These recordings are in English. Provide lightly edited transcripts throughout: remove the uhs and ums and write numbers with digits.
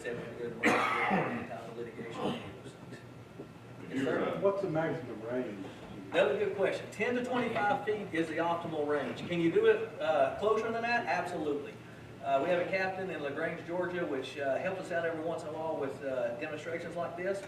it's ever going to go to any type of litigation. Yes, sir. What's the maximum range? Another good question. 10 to 25 feet is the optimal range. Can you do it closer than that? Absolutely. We have a captain in LaGrange, Georgia, which helps us out every once in a while with demonstrations like this.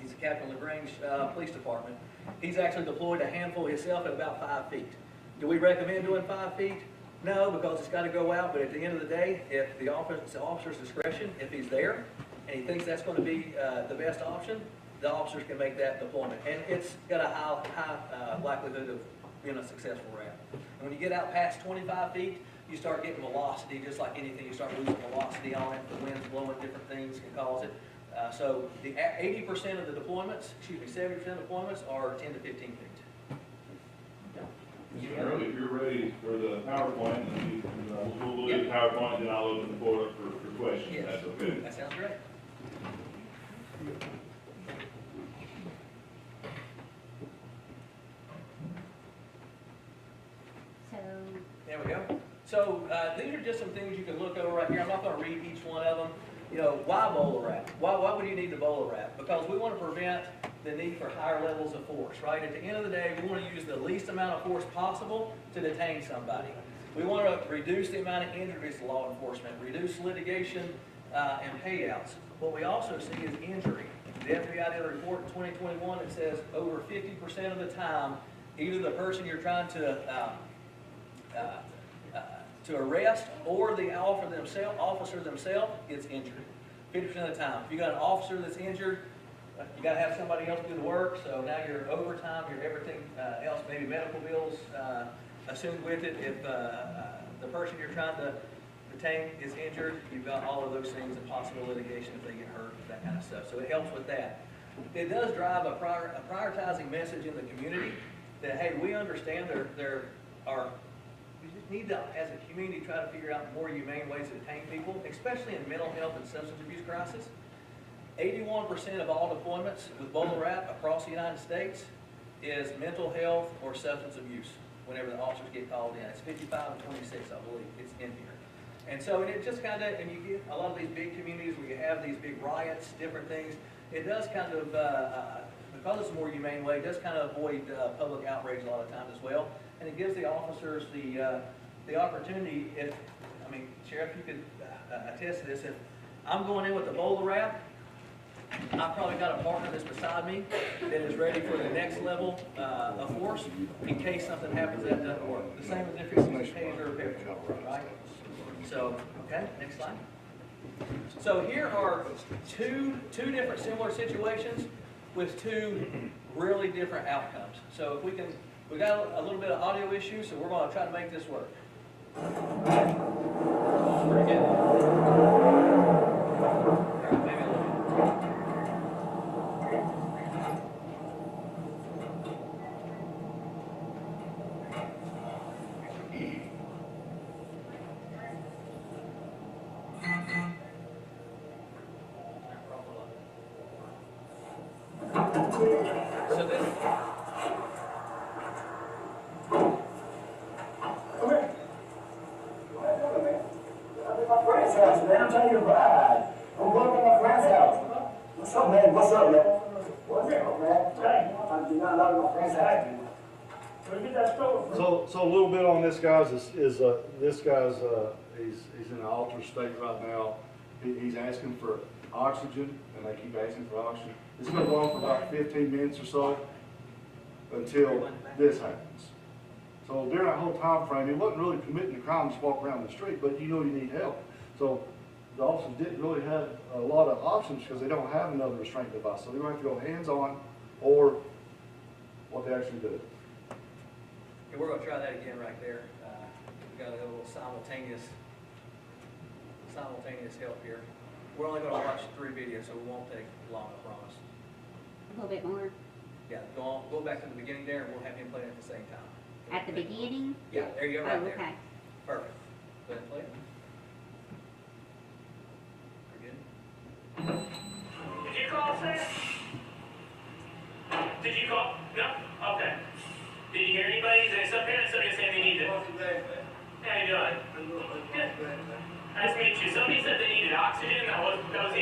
He's a captain of LaGrange Police Department. He's actually deployed a handful himself at about 5 feet. Do we recommend doing 5 feet? No, because it's got to go out, but at the end of the day, if the officer's discretion, if he's there, and he thinks that's going to be the best option, the officers can make that deployment. And it's got a high likelihood of being a successful route. And when you get out past 25 feet, you start getting velocity, just like anything, you start losing velocity on it. The wind's blowing, different things can cause it. So the 80% of the deployments, 70% of deployments are 10 to 15 feet. Early, if you're ready for the PowerPoint, then we'll do the PowerPoint, then I'll open the floor up for questions. Yes. That's okay. That sounds great. There we go. So these are just some things you can look over right here. I'm not going to read each one of them. You know, why bowler wrap? Why would you need the bowler wrap? Because we want to prevent the need for higher levels of force, right? At the end of the day, we want to use the least amount of force possible to detain somebody. We want to reduce the amount of injuries to law enforcement, reduce litigation and payouts. What we also see is injury. The FBI did a report in 2021 that says over 50% of the time, either the person you're trying to arrest or the officer themselves gets injured. 50% of the time. If you got an officer that's injured, you got to have somebody else do the work. So now your overtime, your everything else, maybe medical bills assumed with it. If the person you're trying to detain is injured, you've got all of those things and possible litigation if they get hurt, that kind of stuff. So it helps with that. It does drive a prioritizing message in the community that, hey, we understand there are. We just need to, as a community, try to figure out more humane ways to detain people, especially in mental health and substance abuse crisis. 81% of all deployments with bowler wrap across the United States is mental health or substance abuse whenever the officers get called in. It's 55 and 26, I believe, it's in here. And so it just kind of, and you get a lot of these big communities where you have these big riots, different things, it does kind of, because it's a more humane way, it does kind of avoid public outrage a lot of times as well. And it gives the officers the opportunity, Sheriff, you could attest to this, if I'm going in with the bowler wrap, I've probably got a partner that's beside me that is ready for the next level of force in case something happens that doesn't work. The same as if it's a taser or pepper, right? So, okay, next slide. So here are two different similar situations with two really different outcomes. So if we can, we got a little bit of audio issues, so we're going to try to make this work. Pretty good. Maybe a little bit. So this. My friend's house, man. I'm trying to ride. I'm going to my friend's house. What's up, man? What's up, man? What's up, man? Hey, I did not love my friend's house. So a little bit on this guy's is this guy's he's in an altered state right now. He's asking for oxygen, and they keep asking for oxygen. It's going to go on for about 15 minutes or so until this happens. So during that whole time frame, he wasn't really committing a crime, just walk around the street, but you know you need help. So the officers didn't really have a lot of options because they don't have another restraint device. So they're going to have to go hands-on or what they actually do. And we're going to try that again right there. We've got a little simultaneous help here. We're only going to watch 3 videos, so we won't take long, I promise. A little bit more. Yeah, go back to the beginning there, and we'll have him play it at the same time. At the beginning? Yeah, there you go, right there. Okay. Perfect. Go ahead and play it. We're good. Did you call, sir? Did you call? No? Okay. Did you hear anybody? Is there somebody saying they need it? How you doing? Good. Nice to meet you. Somebody said they needed oxygen. That was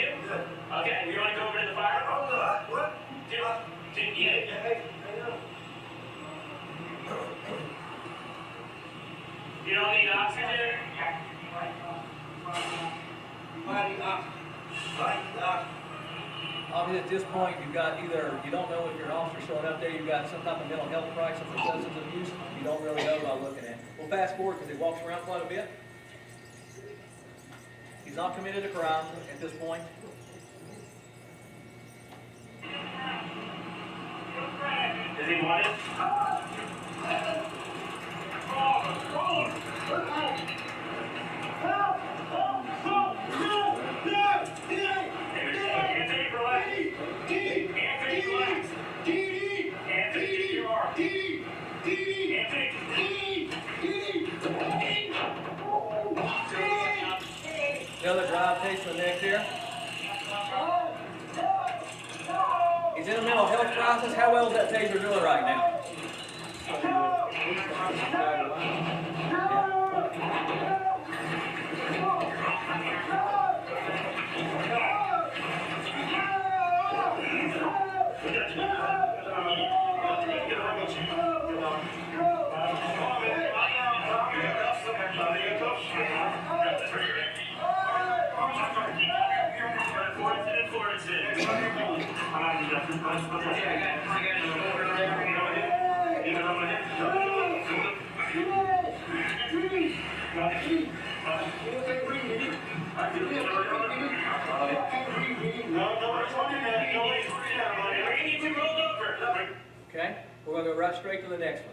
Obviously, at this point, you've got either, you don't know if you're an officer showing up there, you've got some type of mental health crisis or substance abuse, you don't really know by looking at it. We'll fast forward because he walks around quite a bit. He's not committed a crime at this point. Is he wanted? Anthony, relax. Anthony, relax. Anthony, you are. The other drive takes the neck there. He's in a mental health crisis. How well is that taser doing right now? Okay, we're going to go right straight to the next one.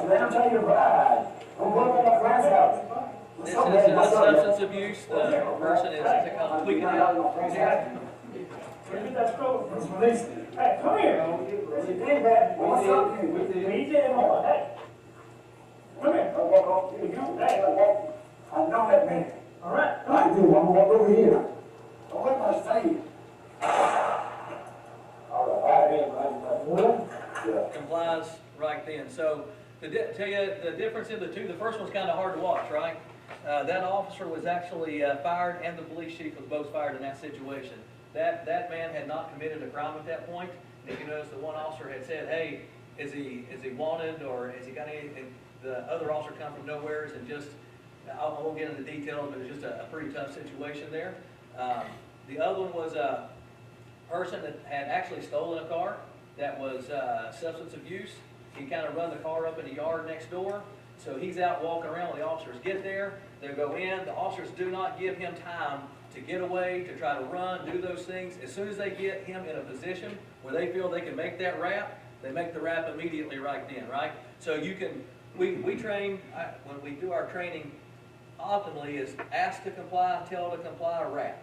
Man, I'm telling you to ride. I'm going to my friend's house. This is substance abuse. The person is kind of tweaking out. It's released. Hey, come here. What you did, man? What's up? We did more. Hey. Come here. Hey. I know that man. All right. I do. I'm going to walk over here. I'm with my state. All right. Complies right then. So to tell you the difference in the two, the first one's kind of hard to watch, right? That officer was actually fired, and the police chief was both fired in that situation. That man had not committed a crime at that point. And if you notice, the one officer had said, "Hey, is he wanted, or has he got anything?" The other officer come from nowheres and just, I won't get into details, but it was just a pretty tough situation there. The other one was a person that had actually stolen a car that was substance abuse. He kind of run the car up in the yard next door. So he's out walking around when the officers get there. They go in. The officers do not give him time to get away, to try to run, do those things. As soon as they get him in a position where they feel they can make that wrap, they make the wrap immediately right then, right? So you can, we train, when we do our training, optimally is ask to comply, tell to comply, wrap.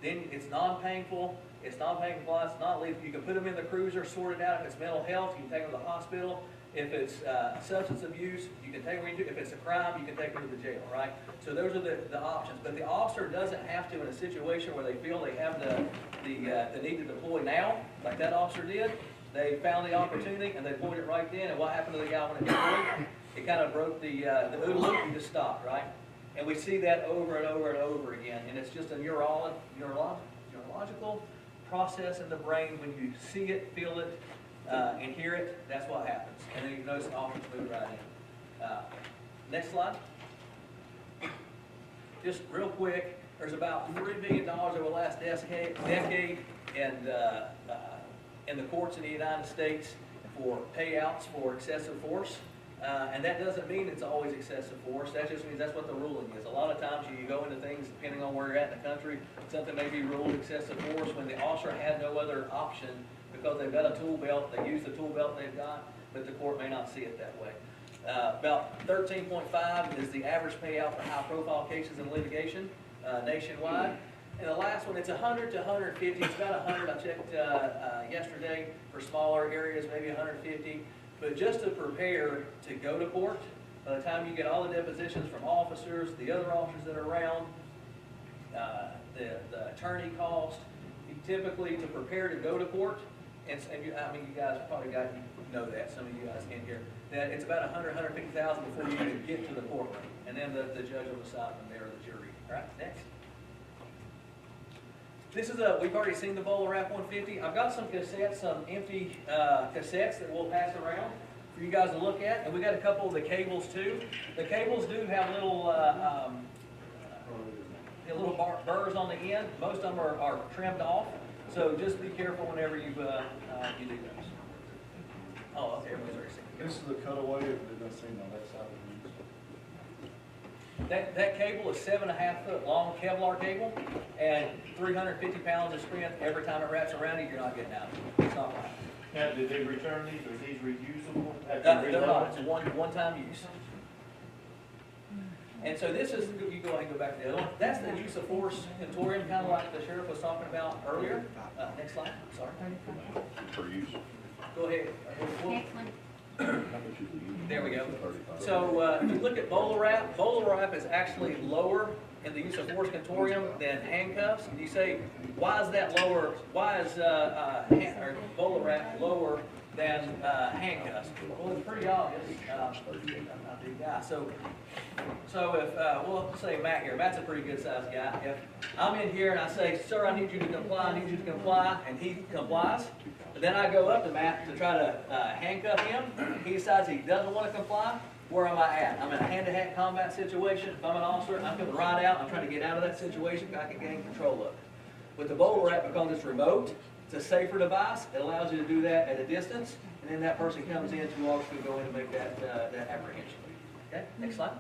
Then it's non-painful. It's non-painful compliance, not lethal. You can put them in the cruiser, sort it out. If it's mental health, you can take them to the hospital. If it's substance abuse, you can take them into. If it's a crime, you can take them to the jail, right? So those are the options. But the officer doesn't have to, in a situation where they feel they have the need to deploy now, like that officer did. They found the opportunity and they deployed it right then. And what happened to the guy when it deployed? It kind of broke the OODA loop and just stopped, right? And we see that over and over and over again. And it's just a neurological process in the brain. When you see it, feel it, and hear it, that's what happens. And then you notice the officers move right in. Next slide. Just real quick, there's about $3 billion over the last decade in the courts in the United States for payouts for excessive force. And that doesn't mean it's always excessive force. That just means that's what the ruling is. A lot of times you go into things, depending on where you're at in the country, something may be ruled excessive force when the officer had no other option because they've got a tool belt, they use the tool belt they've got, but the court may not see it that way. About 13.5 is the average payout for high-profile cases in litigation nationwide. And the last one, it's 100 to 150. It's about 100. I checked yesterday for smaller areas, maybe 150. But just to prepare to go to court, by the time you get all the depositions from officers, the other officers that are around, the attorney cost, you typically, to prepare to go to court, and you, I mean, you guys probably know that, some of you guys in here, that it's about $150,000 before you even get to the courtroom. And then the judge will decide from there, the jury. All right, next. This is we've already seen the Bowler Wrap 150. I've got some cassettes, some empty cassettes that we'll pass around for you guys to look at. And we got a couple of the cables too. The cables do have little burrs on the end. Most of them are trimmed off. So just be careful whenever you do those. Oh, okay, everybody's already seen it. This is the cutaway, it doesn't seem on that side of the That cable is 7.5 foot long Kevlar cable and 350 pounds of strength. Every time it wraps around you, you're not getting out. It's not right. Now, did they return these, or are these reusable? They're not. It's one-time use. And so this is, you go ahead and go back to the other one. That's the use of force contortion, kind of like the sheriff was talking about earlier. Next slide, sorry. Per use. Go ahead. Next one. There we go. So if you look at Bowler Wrap is actually lower in the use of force contortion than handcuffs. And you say, why is that lower? Why is Bowler Wrap lower than handcuffs? Well, it's pretty obvious. I'm a big guy. So if we'll say Matt here. Matt's a pretty good sized guy. If I'm in here and I say, sir, I need you to comply, and he complies. But then I go up to Matt to try to handcuff him. He decides he doesn't want to comply. Where am I at? I'm in a hand-to-hand combat situation. If I'm an officer, I'm coming right out. I'm trying to get out of that situation. I can gain control of it. With the Bowler Wrap, because it's remote, it's a safer device. It allows you to do that at a distance. And then that person comes in, 2 officers can go in and make that apprehension. Okay, next slide.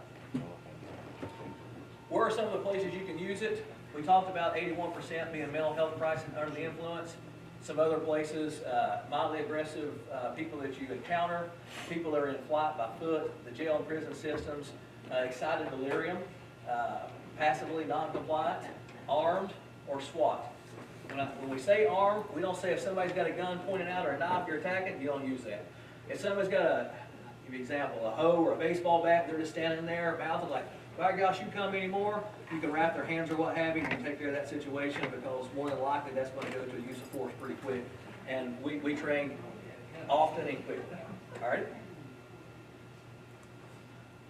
Where are some of the places you can use it? We talked about 81% being mental health crisis under the influence. Some other places, mildly aggressive people that you encounter, people that are in flight by foot, the jail and prison systems, excited delirium, passively non-compliant, armed, or SWAT. When we say armed, we don't say if somebody's got a gun pointing out or a knife you're attacking, you don't use that. If somebody's got give you an example, a hoe or a baseball bat, they're just standing there, mouthing like, by gosh, you come anymore, you can wrap their hands or what have you, and take care of that situation, because more than likely that's going to go to a use of force pretty quick. And we train often and quickly. All right?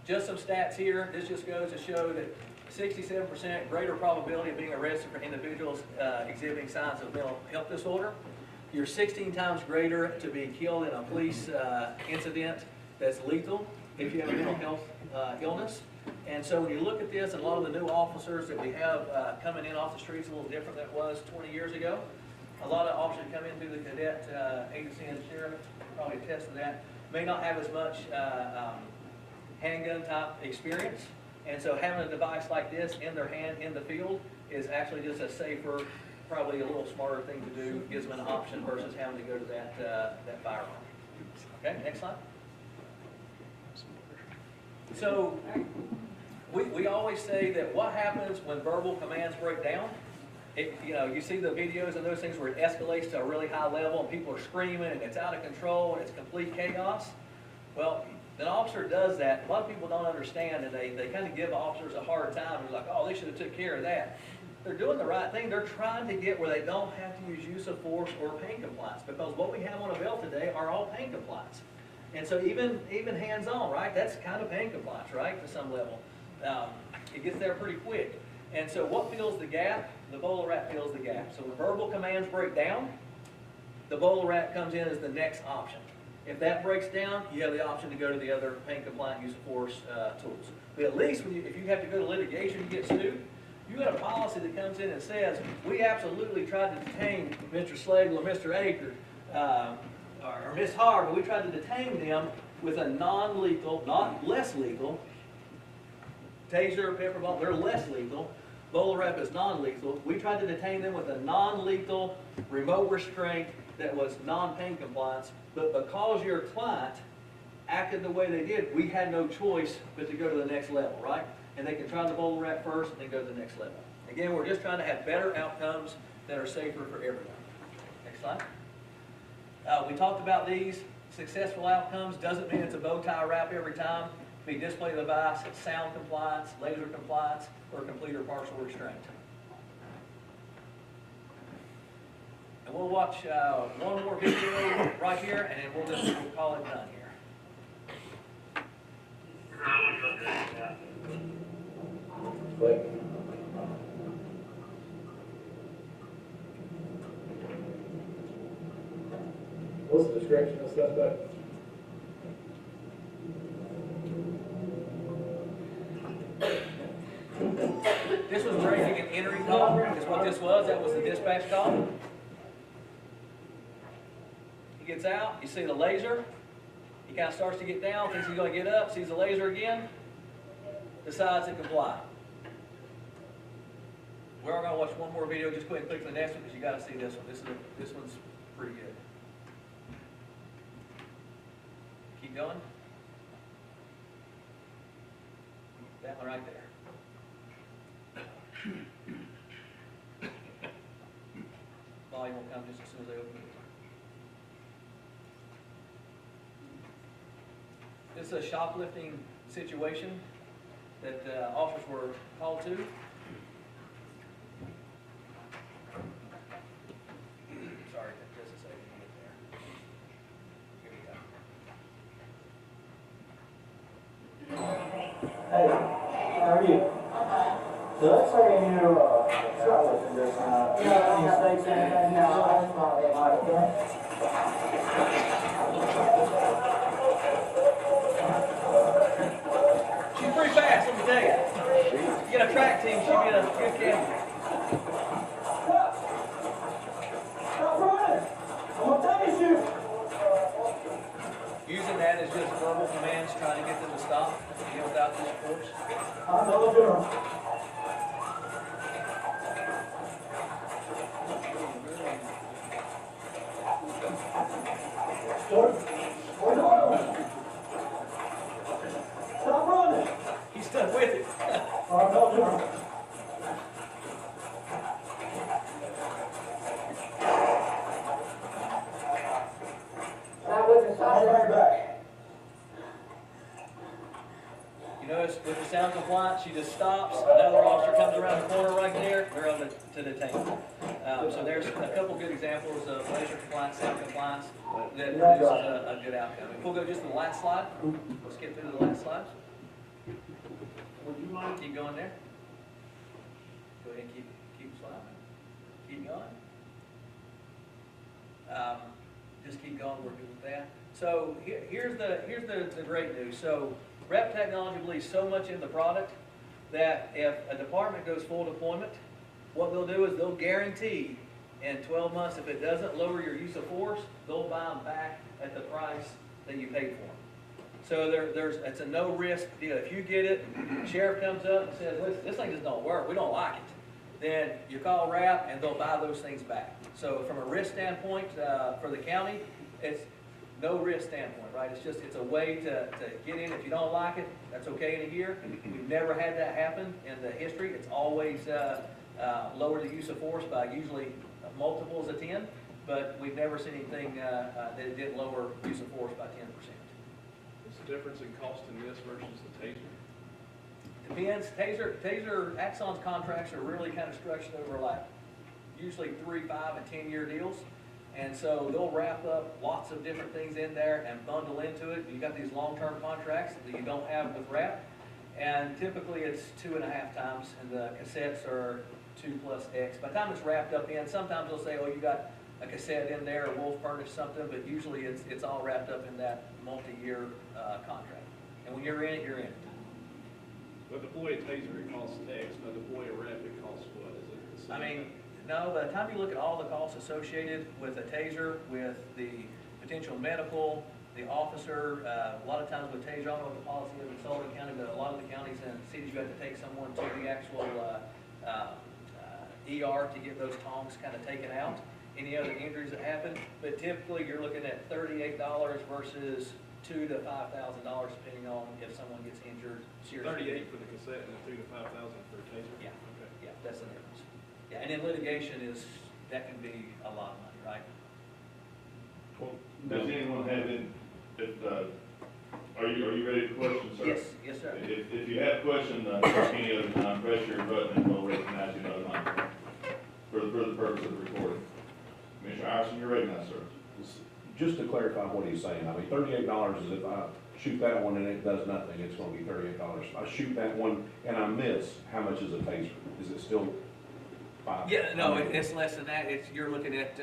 Just some stats here. This just goes to show that 67% greater probability of being arrested for individuals exhibiting signs of mental health disorder. You're 16 times greater to be killed in a police incident that's lethal if you have a mental health illness. And so when you look at this, and a lot of the new officers that we have coming in off the streets a little different than it was 20 years ago. A lot of officers come in through the cadet agency and sheriff, probably attest to that, may not have as much handgun type experience. And so having a device like this in their hand in the field is actually just a safer, probably a little smarter thing to do, gives them an option versus having to go to that firearm. Okay, next slide. So we always say that what happens when verbal commands break down, you see the videos and those things where it escalates to a really high level and people are screaming and it's out of control and it's complete chaos. Well, an officer does that. A lot of people don't understand, and they kind of give officers a hard time. They're like, oh, they should have took care of that. They're doing the right thing. They're trying to get where they don't have to use of force or pain compliance, because what we have on a belt today are all pain compliance. And so even hands-on, right, that's kind of pain compliance, right, to some level. It gets there pretty quick. And so what fills the gap? The Bowler Wrap fills the gap. So when verbal commands break down, the Bowler Wrap comes in as the next option. If that breaks down, you have the option to go to the other pain compliant use of force tools. But at least if you have to go to litigation and get sued, you got a policy that comes in and says, we absolutely tried to detain Mr. Slagle or Mr. Aker, or Miss Harb, but we tried to detain them with a non-lethal, not less lethal, taser, pepper ball, they're less lethal. Bowler Wrap is non-lethal. We tried to detain them with a non-lethal remote restraint that was non-pain compliance, but because your client acted the way they did, we had no choice but to go to the next level, right? And they can try the Bowler Wrap first and then go to the next level. Again, we're just trying to have better outcomes that are safer for everyone. Next slide. We talked about these. Successful outcomes doesn't mean it's a bow tie wrap every time. Be display device, sound compliance, laser compliance, or complete or partial restraint. And we'll watch one more video right here, and then we'll call it done here. What's the description of suspect? This was breaking and entering call, is what this was. That was the dispatch call. He gets out, you see the laser. He kind of starts to get down, thinks he's going to get up, sees the laser again, decides to comply. We're going to watch one more video. Just go ahead and click the next one because you got to see this one. This one's pretty good. Keep going. That one right there. Volume will come just as soon as they open the door. This is a shoplifting situation that officers were called to. Sorry, just a second to get there. Here we go. Hey, how are you? So let's say you shoplifting this night. You have any mistakes or anything? No, that's not it. She's pretty fast, let me tell you. You get a track team, she'll get a good camera. Stop running! I'm gonna tase you! Using that as just verbal commands, trying to get them to stop, get without this force. I'm the girl. Stop running! He's stuck with it. I'm the girl. I'll be right back. You notice with the sound compliance, she just stops, another officer comes around the corner right there, they're able to detain her. So there's a couple good examples of laser compliance, sound compliance, that produces a good outcome. If we'll go just to the last slide, we'll skip through the last slide. Would you mind? Keep going there. Go ahead and keep sliding. Keep going. Just keep going, we're good with that. So here's the great news. So Rep Technology believes so much in the product that if a department goes full deployment, what they'll do is they'll guarantee in 12 months, if it doesn't lower your use of force, they'll buy them back at the price that you paid for them. So it's a no risk deal. If you get it, sheriff comes up and says, listen, this thing just don't work, we don't like it, then you call RAP and they'll buy those things back. So from a risk standpoint for the county, it's no risk standpoint, right? It's a way to get in. If you don't like it, that's okay in a year. We've never had that happen in the history. It's always lowered the use of force by usually multiples of 10, but we've never seen anything that it didn't lower use of force by 10%. What's the difference in cost in this versus the taser? Depends. Taser Axon's contracts are really kind of structured over like usually 3, 5, and 10-year deals. And so they'll wrap up lots of different things in there and bundle into it. You've got these long-term contracts that you don't have with RAP. And typically it's 2.5 times, and the cassettes are 2 plus X. By the time it's wrapped up in, sometimes they'll say, oh, you got a cassette in there, or we'll furnish something, but usually it's all wrapped up in that multi-year contract. And when you're in it, you're in it. But deploy a taser, it costs X, but deploy a rep, it costs what? Is it the same? I mean, no, by the time you look at all the costs associated with a taser, with the potential medical, the officer, a lot of times with taser, I don't know what the policy is in Sullivan County, but a lot of the counties and cities, you have to take someone to the actual ER to get those tongs kind of taken out. Any other injuries that happen, but typically you're looking at $38 versus $2,000 to $5,000 depending on if someone gets injured seriously. 38 for the cassette and then 2,000 to 5,000 for a taser? Yeah. Okay. Yeah, that's the difference. Yeah, and then litigation that can be a lot of money, right? Does anyone have any, are you ready for questions, sir? Yes, yes, sir. If you have a question, any other time, press your button and we'll recognize you another time for the purpose of the recording. Commissioner Iverson, you're recognized, sir. Just to clarify what he's saying, I mean, $38 is if I shoot that one and it does nothing, it's gonna be $38. If I shoot that one and I miss, how much is a taser? Is it still $5? Yeah, no, it's less than that. You're looking at,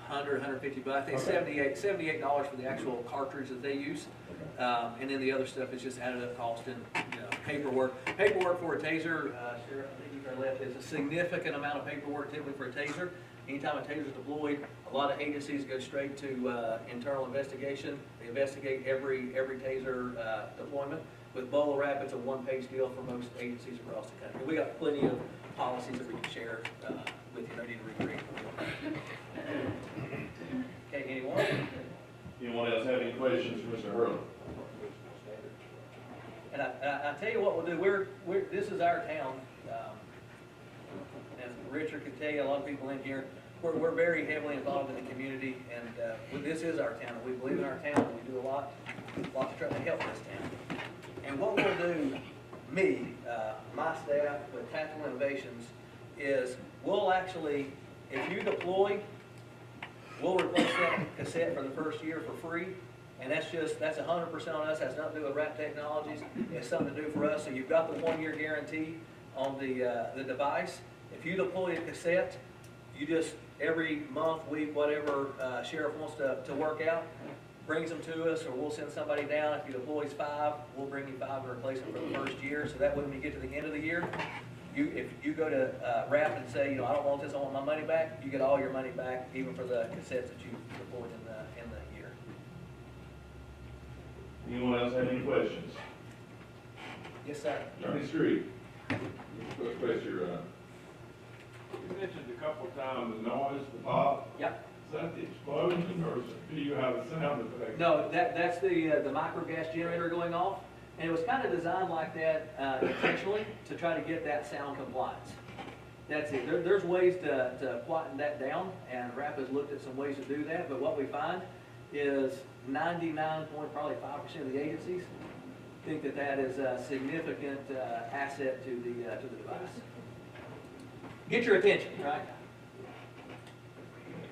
150, but I think Okay. $78 for the actual cartridge that they use. And then the other stuff is just added up cost and, paperwork. Paperwork for a taser, Sheriff, I think you left, is a significant amount of paperwork typically for a taser. Anytime a taser is deployed, a lot of agencies go straight to internal investigation. They investigate every taser deployment. With Bolo Wrap, it's a one-page deal for most agencies across the country. We got plenty of policies that we can share with you. No need to read. Okay, anyone? Anyone else have any questions for Mr. Hurley? And I tell you what we'll do, this is our town. As Richard could tell you, a lot of people in here, we're very heavily involved in the community, and this is our town. We believe in our town, and we do a lot to try to help this town. And what we'll do, my staff with Tactical Innovations, is we'll actually, if you deploy, we'll replace that cassette for the first year for free. And that's 100% on us. That's nothing to do with Wrap Technologies. It's something to do for us. So you've got the 1-year guarantee on the device. If you deploy a cassette, you just, every month, week, whatever sheriff wants to work out, brings them to us, or we'll send somebody down. If you deploys 5, we'll bring you 5 to replace them for the first year. So that way when you get to the end of the year, if you go to Wrap and say, I don't want this, I want my money back, you get all your money back, even for the cassettes that you deployed in the year. Anyone else have any questions? Yes, sir. Attorney Street, express your, You mentioned a couple of times the noise, the pop. Yep. Is that the explosion, or do you have a sound effect? No, that's the micro gas generator going off, and it was kind of designed like that intentionally to try to get that sound compliance. That's it. There's ways to quieten that down, and Wrap has looked at some ways to do that, but what we find is 99.5% of the agencies think that is a significant asset to the device. Get your attention, right?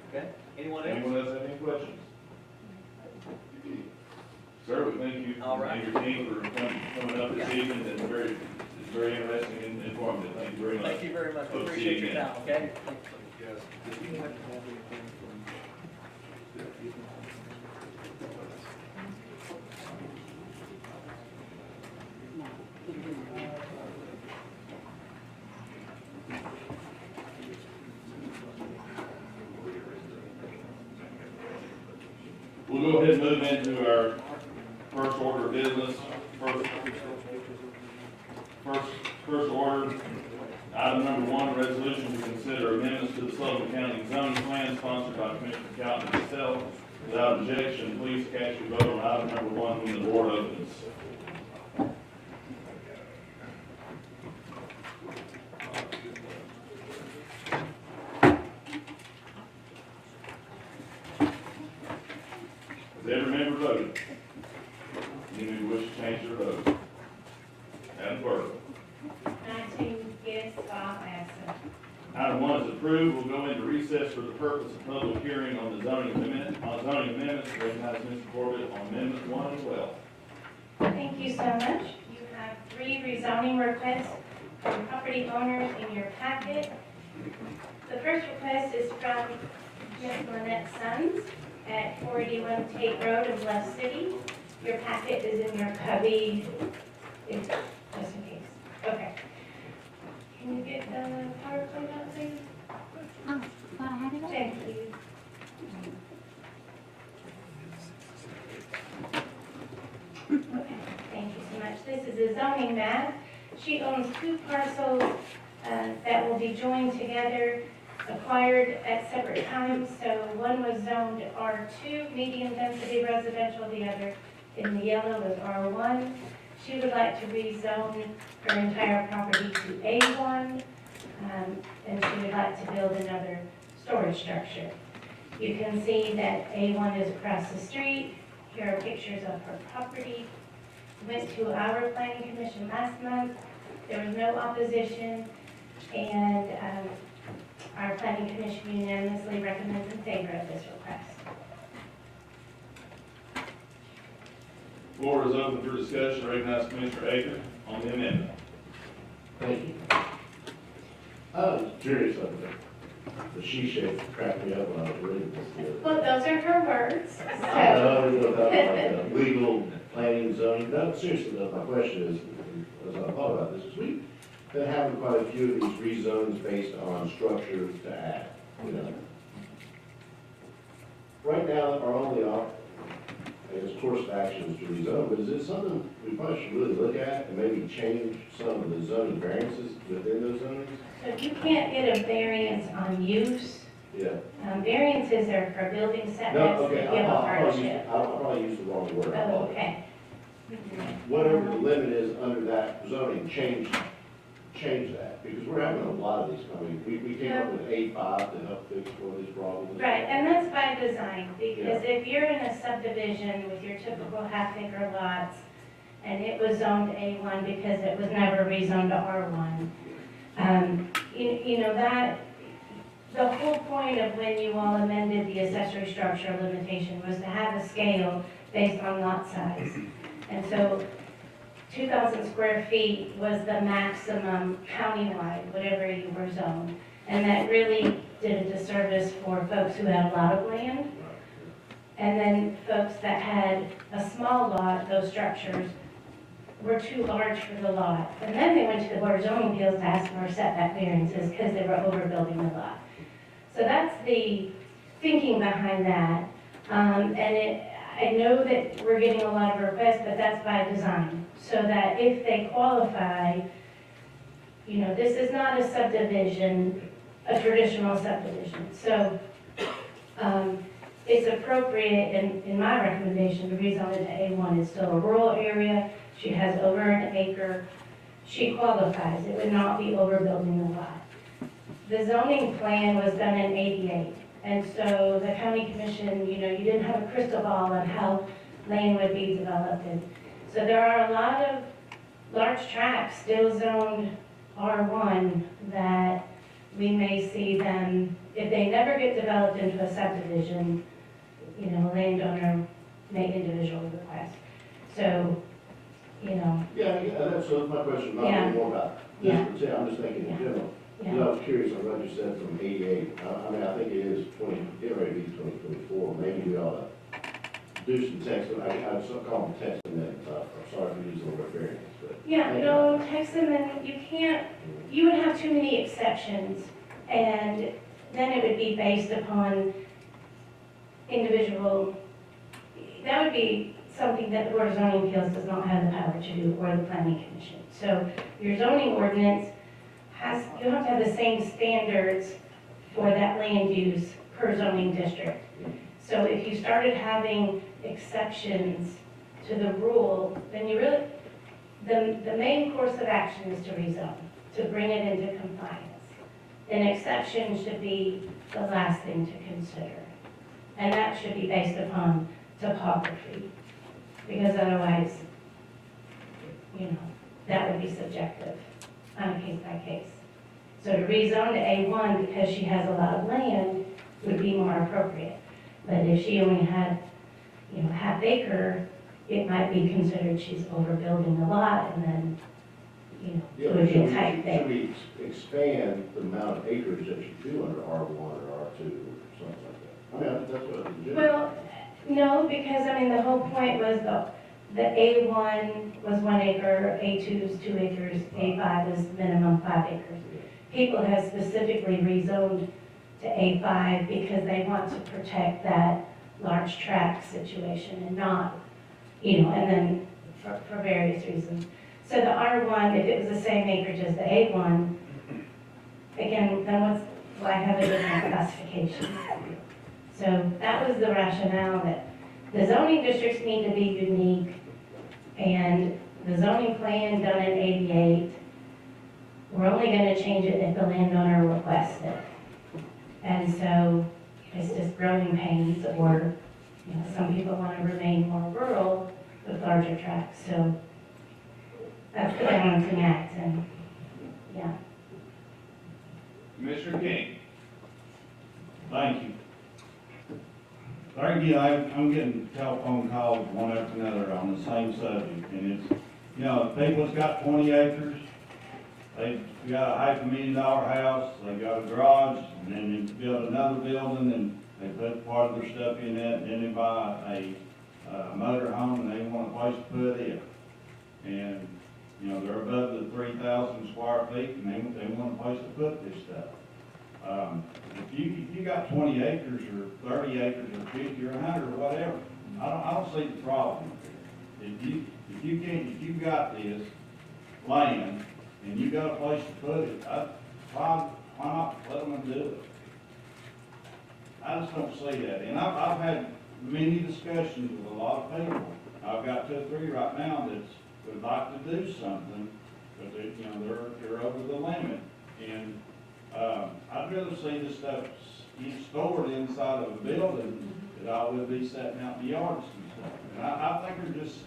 Okay, anyone else? anyone else have any questions? Sir, we thank you All right. and your team for coming up this evening, and it's very interesting and informative. Thank you very much. Thank you very much. We Hope to see appreciate you your again. time, okay? We'll go ahead and move into our first order of business. First order, item number 1, resolution to consider amendments to the Sullivan County zoning plan sponsored by Commissioner Calvin and myself. Without objection, please cast your vote on item number 1 when the board opens. Has every member voted? Any who wish to change their vote? Madam Clerk. 19 yes, 5 absent. Item 1 is approved. We'll go into recess for the purpose of public hearing on the zoning amendment. Recognize Mr. Corbett on amendment 1 as well. Thank you so much. You have 3 rezoning requests from property owners in your packet. The first request is from Ms. Lynette Sons at 481 Tate Road in Bluff City. Your packet is in your cubby, just in case. Okay. Can you get the PowerPoint out, please? Oh, thought I had it up. Thank you. Okay, thank you so much. This is a zoning map. She owns 2 parcels that will be joined together, acquired at separate times. So one was zoned R2, medium density residential, the other in the yellow was R1. She would like to rezone her entire property to A1, and she would like to build another storage structure. You can see that A1 is across the street. Here are pictures of her property. Went to our planning commission last month. There was no opposition, and our planning commission unanimously recommends in favor of this request. Floor is open for discussion. I recognize Commissioner Aker on the amendment. Thank you. I was curious of the she shed cracked me up when I was reading this the other day. Well, those are her words, I so. know about like legal planning zoning, no, seriously though, my question is, as I thought about this, is we've been having quite a few of these rezones based on structure to add, you know. Right now, our only I guess, course of action is to rezone, but is it something we probably should really look at and maybe change some of the zoning variances within those zonings? So you can't get a variance on use. Yeah. Variances are for building No, setbacks okay, that give a I'll hardship. probably use the wrong word. I Oh, apologize. okay. Whatever the limit is under that zoning, change that, because we're having a lot of these, I mean, we came up with A5 to help fix one of these problems. Right, and that's by design, because if you're in a subdivision with your typical half-acre lots, and it was zoned A1 because it was never rezoned to R1, you know, that, the whole point of when you all amended the accessory structure limitation was to have a scale based on lot size. And so 2,000 square feet was the maximum countywide, whatever you were zoned. And that really did a disservice for folks who had a lot of land. And then folks that had a small lot, those structures were too large for the lot. And then they went to the Board of Zoning Appeals to ask for setback variances because they were overbuilding the lot. So that's the thinking behind that. I know that we're getting a lot of requests, but that's by design. So that if they qualify, you know, this is not a subdivision, a traditional subdivision. So it's appropriate, in my recommendation, to rezone it to A1. It's still a rural area. She has over an acre. She qualifies. It would not be overbuilding the lot. The zoning plan was done in '88. And so the county commission, you know, you didn't have a crystal ball on how land would be developed. And so there are a lot of large tracts still zoned R1 that we may see them, if they never get developed into a subdivision, you know, landowner make individual requests. So, you know. Yeah, that's my question, not Yeah. really more about Yeah. this, but I'm just thinking in general. Yeah. You know, I was curious, I'm glad you said from '88, I mean, I think it is getting ready to be 2024, maybe we ought to do some text, I call them text amendments, I'm sorry for using the word variance, but. Yeah, no, text amendment, you can't, you would have too many exceptions, and then it would be based upon individual, that would be something that the Board of Zoning Appeals does not have the power to do, or the Planning Commission. So your zoning ordinance you have to have the same standards for that land use per zoning district. So if you started having exceptions to the rule, then you really, the main course of action is to rezone, to bring it into compliance. An exception should be the last thing to consider. And that should be based upon topography, because otherwise, you know, that would be subjective on a case by case. So to rezone to A1 because she has a lot of land would be more appropriate. But if she only had, you know, half acre, it might be considered she's overbuilding the lot, and then, you know, it would be a tight Should thing. we expand the amount of acreage that you do under R1 or R2 or something like that? I mean, that's what I do. Well, no, because I mean, the whole point was the A1 was 1 acre, A2 is 2 acres, A5 is minimum 5 acres. People have specifically rezoned to A5 because they want to protect that large tract situation and not, you know, and then for various reasons. So the R1, if it was the same acreage as the A1, again, then why have a different classification? So that was the rationale, that the zoning districts need to be unique, and the zoning plan done in '88, we're only going to change it if the landowner requests it. And so, it's just growing pains, or, you know, some people want to remain more rural with larger tracts, so that's the balancing act, and, yeah. Mr. King. Thank you. Thank you, I'm getting telephone calls one after another on the same subject, and it's, you know, people's got 20 acres, they've got a $500,000 house, they got a garage, and then they build another building, and they put part of their stuff in that, and then they buy a motor home, and they want a place to put it. And, you know, they're above the 3,000 square feet, and they want a place to put this stuff. If you got 20 acres or 30 acres or 50 or 100 or whatever, I don't see the problem. If you got this land and you got a place to put it, why not let them do it? I just don't see that. And I've had many discussions with a lot of people. I've got 2 or 3 right now that would like to do something, but they, you know, they're over the limit. And I'd rather see this stuff stored inside of a building that I would be setting out in the yards and stuff. And I think there's just,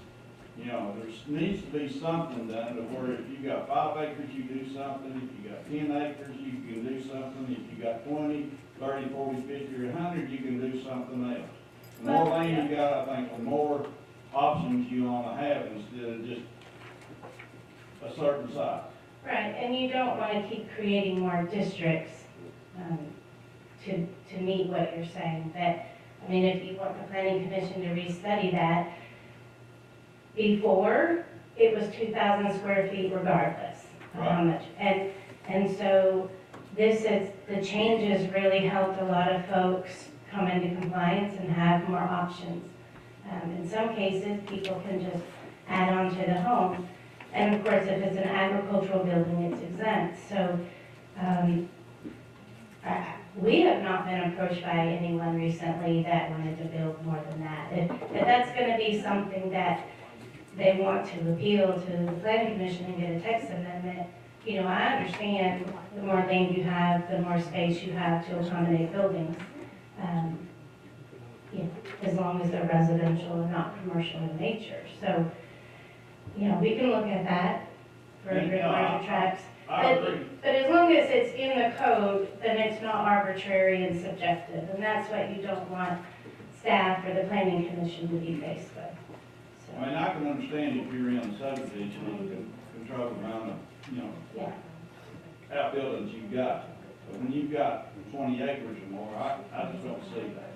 you know, there needs to be something done to where if you got 5 acres, you do something. If you got 10 acres, you can do something. If you got 20, 30, 40, 50, or 100, you can do something else. The more land you got, I think the more options you want to have instead of just a certain size. Right, and you don't want to keep creating more districts to meet what you're saying. That, I mean, if you want the planning commission to restudy that, before, it was 2,000 square feet regardless of how much. And so the changes really helped a lot of folks come into compliance and have more options. In some cases, people can just add on to the home. And of course, if it's an agricultural building, it's exempt. So we have not been approached by anyone recently that wanted to build more than that. If that's going to be something that they want to appeal to the planning commission and get a text amendment, you know, I understand the more land you have, the more space you have to accommodate buildings. You know, as long as they're residential and not commercial in nature. So, you know, we can look at that for larger tracts. I agree. But as long as it's in the code, then it's not arbitrary and subjective. And that's what you don't want staff or the planning commission to be faced with. So, I mean, I can understand if you're in a subdivision and you can control around the, you know, yeah. outbuildings you've got. But when you've got 20 acres or more, I just don't see that.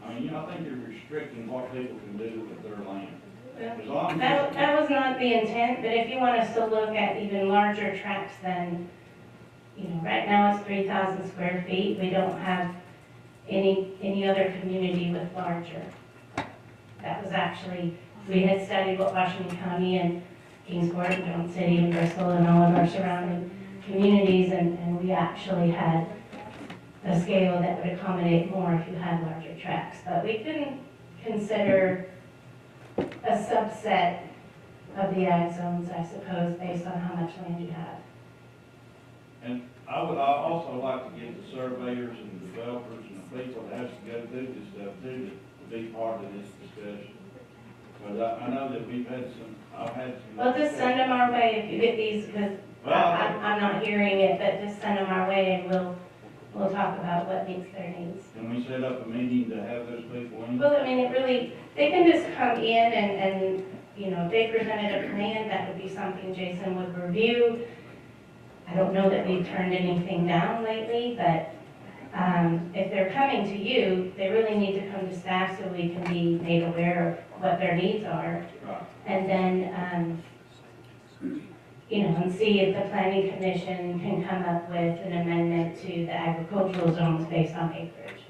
I mean, you know, I think you're restricting what people can do with their land. As long as That was not the intent, but if you want us to look at even larger tracts, then, you know, right now it's 3,000 square feet. We don't have any other community with larger. That was actually, we had studied what Washington County and Kingsport and Jones City and Bristol and all of our surrounding communities, and we actually had a scale that would accommodate more if you had larger tracts. But we couldn't consider a subset of the ag zones, I suppose, based on how much land you have. And I would also like to get the surveyors and the developers and the people that have to go through this stuff too, to be part of this discussion. Because I know that I've had some. Well, just send them our way if you get these, because I'm not hearing it, but just send them our way and we'll talk about what meets their needs. Can we set up a meeting to have those people in? Well, I mean, they can just come in and, you know, if they presented a plan, that would be something Jason would review. I don't know that we've turned anything down lately, but if they're coming to you, they really need to come to staff so we can be made aware of what their needs are. Right. And then, you know, and see if the planning commission can come up with an amendment to the agricultural zones based on acreage.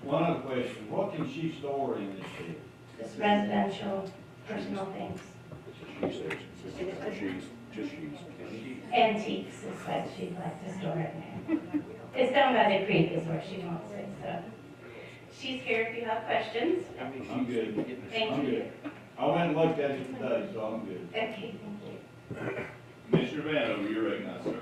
One other question, what can she store in this shed? Just residential, personal things. Just shoes. Antiques is what she'd like to store in there. It's down by the creek is where she wants it, so. She's here if you have questions. I'm good. Thank I'm you. good. I went and looked at it today, so I'm good. Okay, thank you. Mr. Vanover, you're recognized, sir.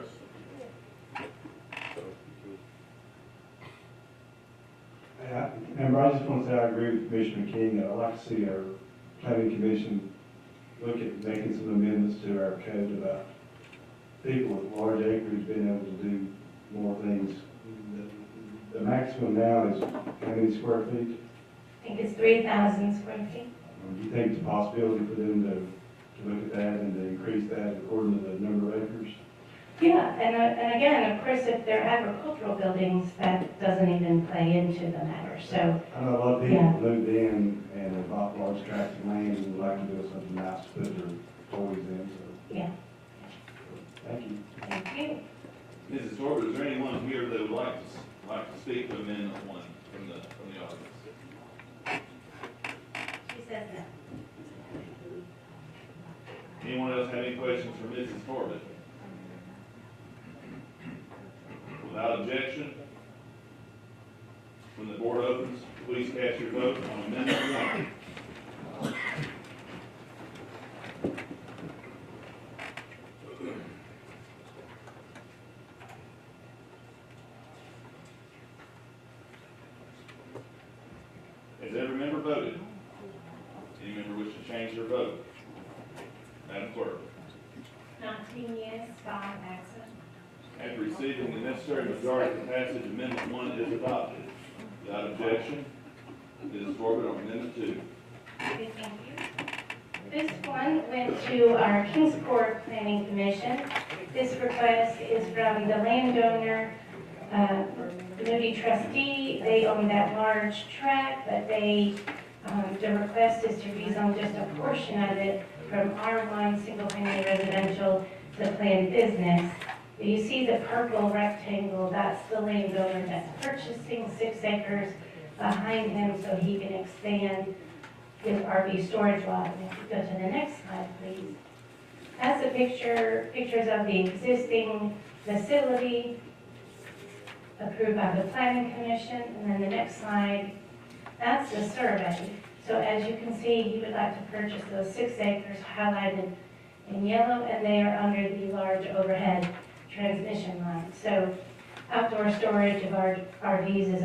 Member, I just want to say I agree with Commissioner King. I'd like to see our planning commission look at making some amendments to our code about people with large acreage being able to do more things. The maximum now is how many square feet? I think it's 3,000 square feet. Do you think it's a possibility for them to look at that and to increase that according to the number of acres? Yeah, and again, of course, if they're agricultural buildings, that doesn't even play into the matter, so, I know a lot of people Yeah. moved in and they bought large tracts of land and would like to do something nice to put their toys in, so, yeah, thank you. thank you. Mrs. Corbett, is there anyone here that would like to speak to Amendment 1 from the audience? She says no. Anyone else have any questions for Mrs. Corbett? Without objection, when the board opens, please cast your vote on Amendment 1. Has every member voted? Any member wish to change their vote? Madam Clerk. 19 yes, 5 absent. After receiving the necessary majority for passage, Amendment 1 is adopted. Without objection, Mrs. Corbett on Amendment 2. Okay, thank you. This one went to our Kingsport Planning Commission. This request is from the landowner, community trustee. They own that large tract, but they, the request is to rezone just a portion of it from R1 single-family residential to planned business. You see the purple rectangle, that's the landowner that's purchasing 6 acres behind him so he can expand his RV storage lot. And if you go to the next slide, please. That's a pictures of the existing facility approved by the Planning Commission. And then the next slide, that's the survey. So as you can see, he would like to purchase those 6 acres highlighted in yellow, and they are under the large overhead transmission line. So outdoor storage of our RVs is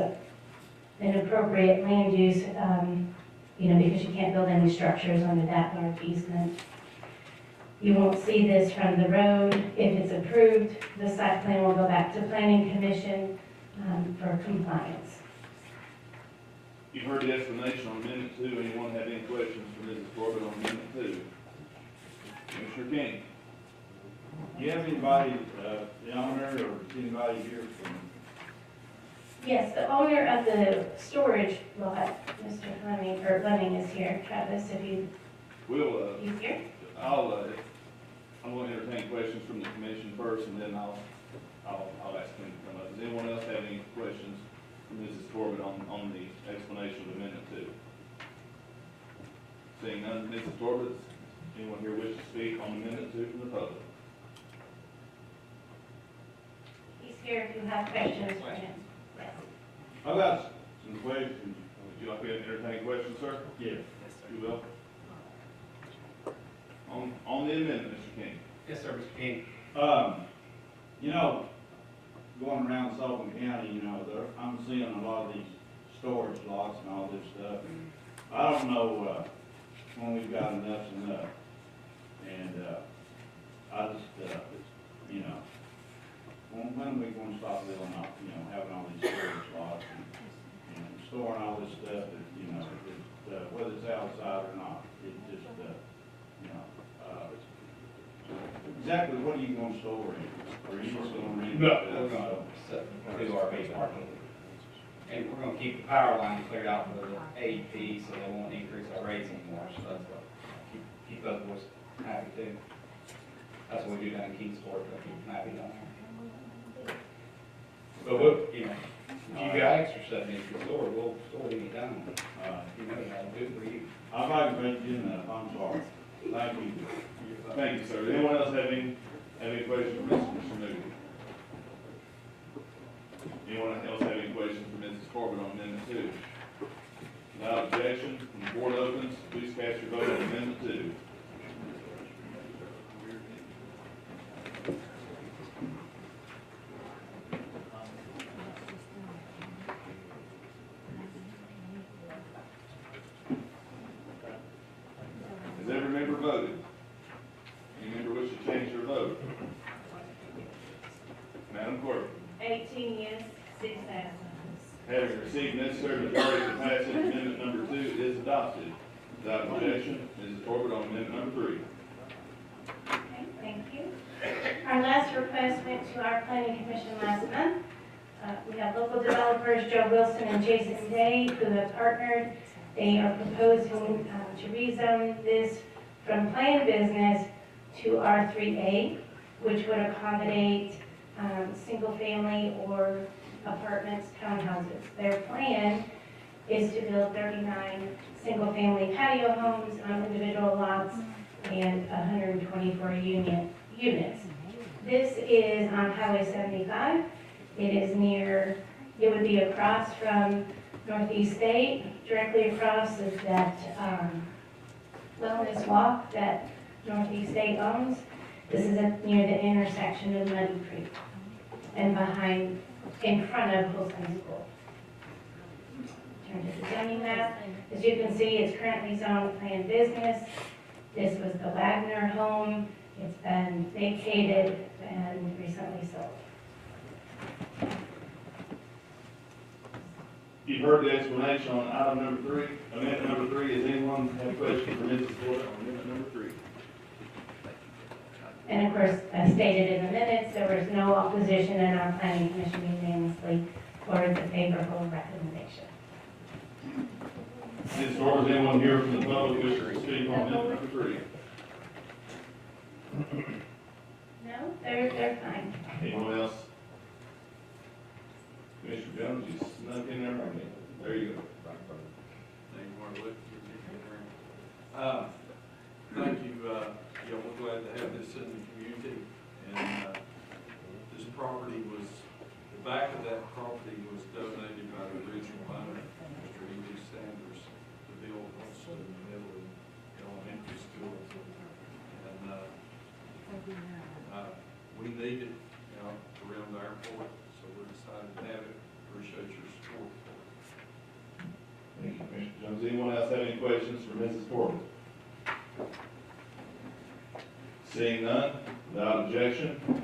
an appropriate land use, because you can't build any structures under that large easement. You won't see this from the road. If it's approved, the site plan will go back to Planning Commission for compliance. You've heard the explanation on Amendment 2. Anyone have any questions for Mrs. Corbett on Amendment 2? Commissioner King. Do you have anybody, the owner or anybody here from? Yes, the owner of the storage lot, Mr. Fleming is here. Travis, if you, he's here? I'm going to entertain questions from the commission first, and then I'll ask them to come up. Does anyone else have any questions for Mrs. Corbett on the explanation of Amendment 2? Seeing none, Mrs. Corbett, does anyone here wish to speak on Amendment 2 from the public? He's here if you have questions for him. Yes. I've got some questions. Would you like me to entertain questions, sir? Yeah. You will. On the amendment, Mr. King. Yes, sir, Mr. King. Going around Sullivan County, I'm seeing a lot of these storage lots and all this stuff. I don't know, when we've got enough's enough. And, I just, when are we gonna stop living off, having all these storage lots and storing all this stuff that, whether it's outside or not, it just, exactly what are you gonna store in? Or are you just gonna rent? No, we're gonna do our base parking. And we're gonna keep the power line cleared out for the AEP, so they won't increase our rates anymore, so that's what, keep those boys happy too. That's what we do down in Kingsport, to keep them happy down there. But look, if you got extra stuff in your store, we'll store it down. That'll do it for you. I've already been in that, I'm sorry. Thank you. Thank you, sir. Does anyone else have any questions for Mr. Moody? Anyone else have any questions for Mrs. Corbett on Amendment 2? Without objection, when the board opens, please cast your vote on Amendment 2. Any member wish to change their vote? Madam Clerk. 18 yes, 6 absent. Having received necessary majority to pass it, amendment number 2 is adopted. Without objection, Mrs. Corbett on amendment number 3. Okay, thank you. Our last request went to our planning commission last month. We have local developers Joe Wilson and Jason Day who have partnered. They are proposing to rezone this from planned business to R3A, which would accommodate single-family or apartments, townhouses. Their plan is to build 39 single-family patio homes on individual lots and 124 units. This is on Highway 75. It is near, it would be across from Northeast State. Directly across is that wellness walk that Northeast State owns. This is near the intersection of Muddy Creek and in front of Holston School. Turn to the zoning map. As you can see, it's currently zoned planned business. This was the Wagner home. It's been vacated and recently sold. You've heard the explanation on item number 3, amendment number 3. Does anyone have a question for Mrs. Corbett on amendment number 3? And of course, as stated in the minutes, there was no opposition and our planning commission unanimously for the favorable recommendation. Mrs. Corbett, is anyone here from the public wishing to speak on amendment number 3? No, they're fine. Anyone else? Commissioner Jones, you snuck in there on me. There you go. Thank you, we're glad to have this in the community, and, this property was, the back of that property was donated by the original owner, Mr. E.D. Sanders, to build Holston Middle Elementary School, and, we need it, around the airport, so we're excited to have it. Appreciate your support. Thank you, Commissioner Jones. Anyone else have any questions for Mrs. Corbett? Seeing none, without objection,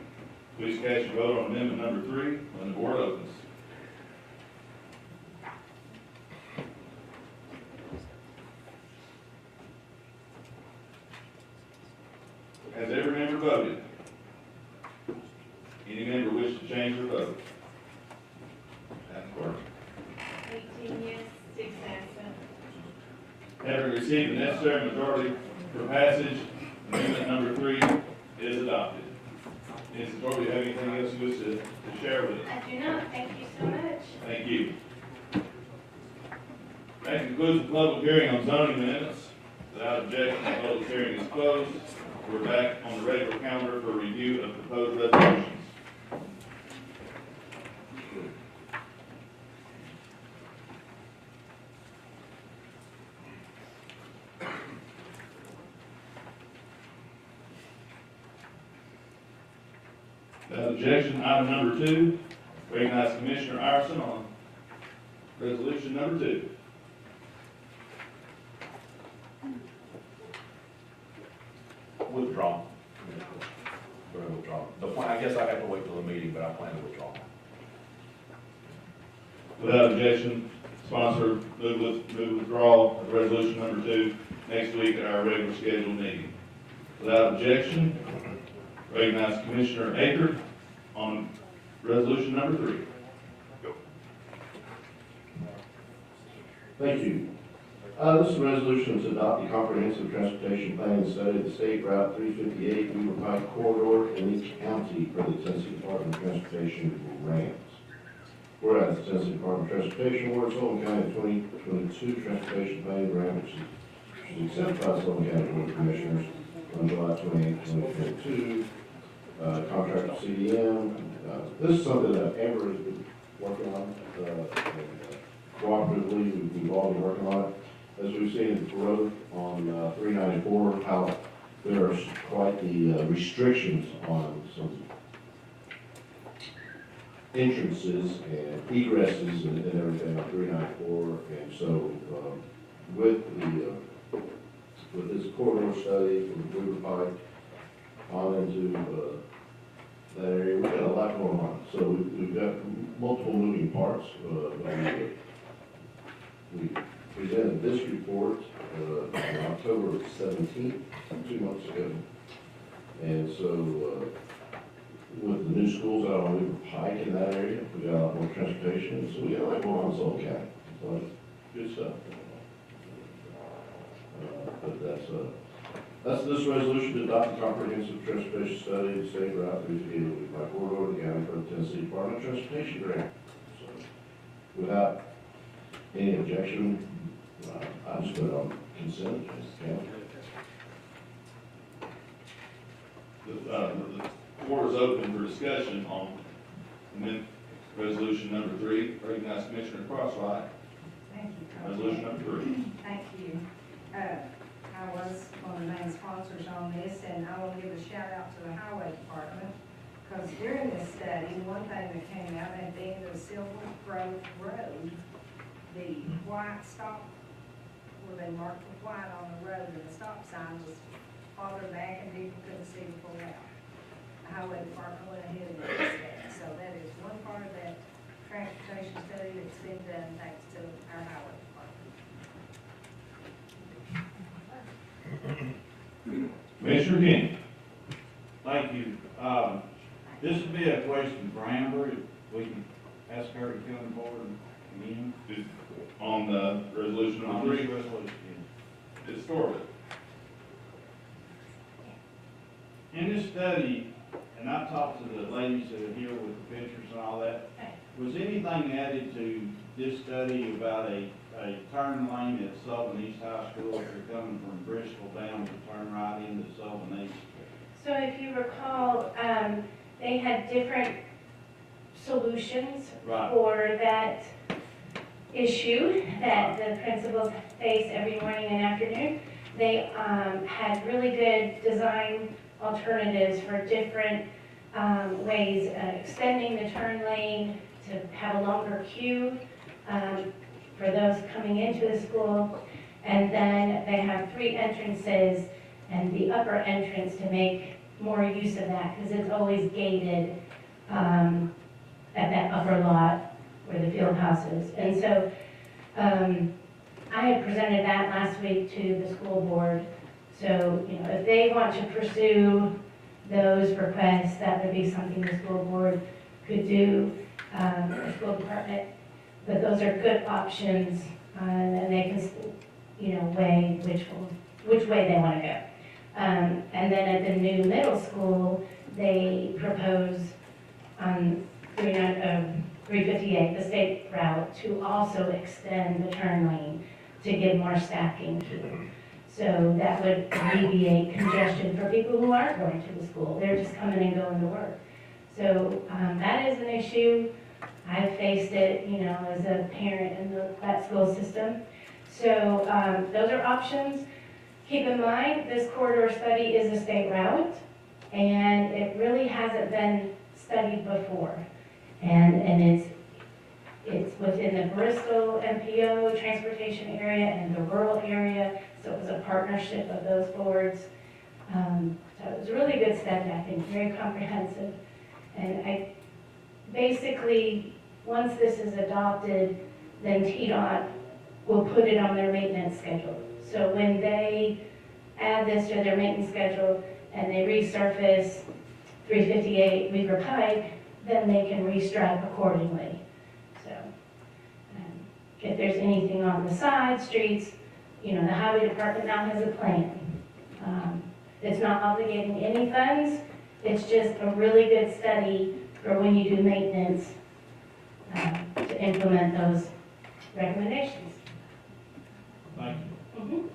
please cast your vote on amendment number 3 when the board opens. Has every member voted? Any member wish to change their vote? Madam Clerk. 18 yes, 6 absent. Having received the necessary majority for passage, amendment number 3 is adopted. Mrs. Corbett, do you have anything else you wish to share with us? I do not. Thank you so much. Thank you. That concludes the public hearing on zoning amendments. Without objection, the public hearing is closed. We're back on the regular calendar for review of proposed resolutions. Without objection, item number 2, recognize Commissioner Iverson on resolution number 2. Withdraw. We're gonna withdraw. The plan, I guess I have to wait till the meeting, but I plan to withdraw. Without objection, sponsor move withdrawal of resolution number 2 next week at our regular scheduled meeting. Without objection, recognize Commissioner Aker on resolution number 3. Thank you. This is a resolution to adopt the comprehensive transportation plan and study of the state route 358 Weaver Pike corridor in each county for the Tennessee Department of Transportation grants. Whereas the Tennessee Department of Transportation awards Sullivan County 2022 transportation planning grant, which is accepted by Sullivan County Board of Commissioners on July 28, 2022. Contract with CDM. This is something that Amber has been working on, and cooperatively, we've all been working on it. As we've seen the growth on 394, how there are quite the restrictions on some entrances and egresses and everything on 394, and so with this corridor study with Weaver Pike, into, that area. We've got a lot going on. So we've got multiple moving parts. We presented this report, on October 17th, 2 months ago. And so, with the new schools out on Weaver Pike in that area, we got a lot more transportation, so we got a lot going on in Sullivan County. So, good stuff. But that's this resolution to adopt a comprehensive transportation study to state Route 358 by corridor of the county for the Tennessee Department of Transportation grant. So, without any objection, I just put it on consent. The floor is open for discussion on resolution number 3. Recognize Commissioner Crosswhite. Thank you, Councilman. Resolution number 3. Thank you. I was one of the main sponsors on this, and I want to give a shout out to the Highway Department, because during this study, one thing that came out at the end of Silver Grove Road, the white stop, where they marked the white on the road, and the stop sign was farther back, and people couldn't see to pull out. The Highway Department went ahead and fixed that, so that is one part of that transportation study that's been done thanks to our Highway Department. Commissioner King. Thank you. This would be a question for Amber, if we can ask her to come forward again. On the resolution On number this 3, resolution. it's Corbett. In this study, and I talked to the ladies that are here with the pictures and all that, was anything added to this study about a turn lane at Sullivan East High School if you're coming from Bristol down to turn right into Sullivan East? So if you recall, they had different solutions Right. for that issue that the principals face every morning and afternoon. They had really good design alternatives for different ways, extending the turn lane to have a longer queue for those coming into the school. And then they have 3 entrances and the upper entrance to make more use of that, because it's always gated at that upper lot where the field house is. And so I had presented that last week to the school board. So, you know, if they want to pursue those requests, that would be something the school board could do, the school department. But those are good options, and they can, you know, weigh which way they want to go. And then at the new middle school, they propose on 358, the state route, to also extend the turn lane to give more stacking to them. So that would alleviate congestion for people who aren't going to the school. They're just coming and going to work. So that is an issue. I've faced it, you know, as a parent in that school system. So those are options. Keep in mind, this corridor study is a state route, and it really hasn't been studied before. And it's within the Bristol MPO transportation area and the rural area, so it was a partnership of those boards. So it was a really good study, I think, very comprehensive. And basically, once this is adopted, then TDOT will put it on their maintenance schedule. So when they add this to their maintenance schedule and they resurface 358 Weaver Pike, then they can restripe accordingly. So if there's anything on the side streets, you know, the highway department now has a plan. It's not obligating any funds. It's just a really good study for when you do maintenance to implement those recommendations. Thank you.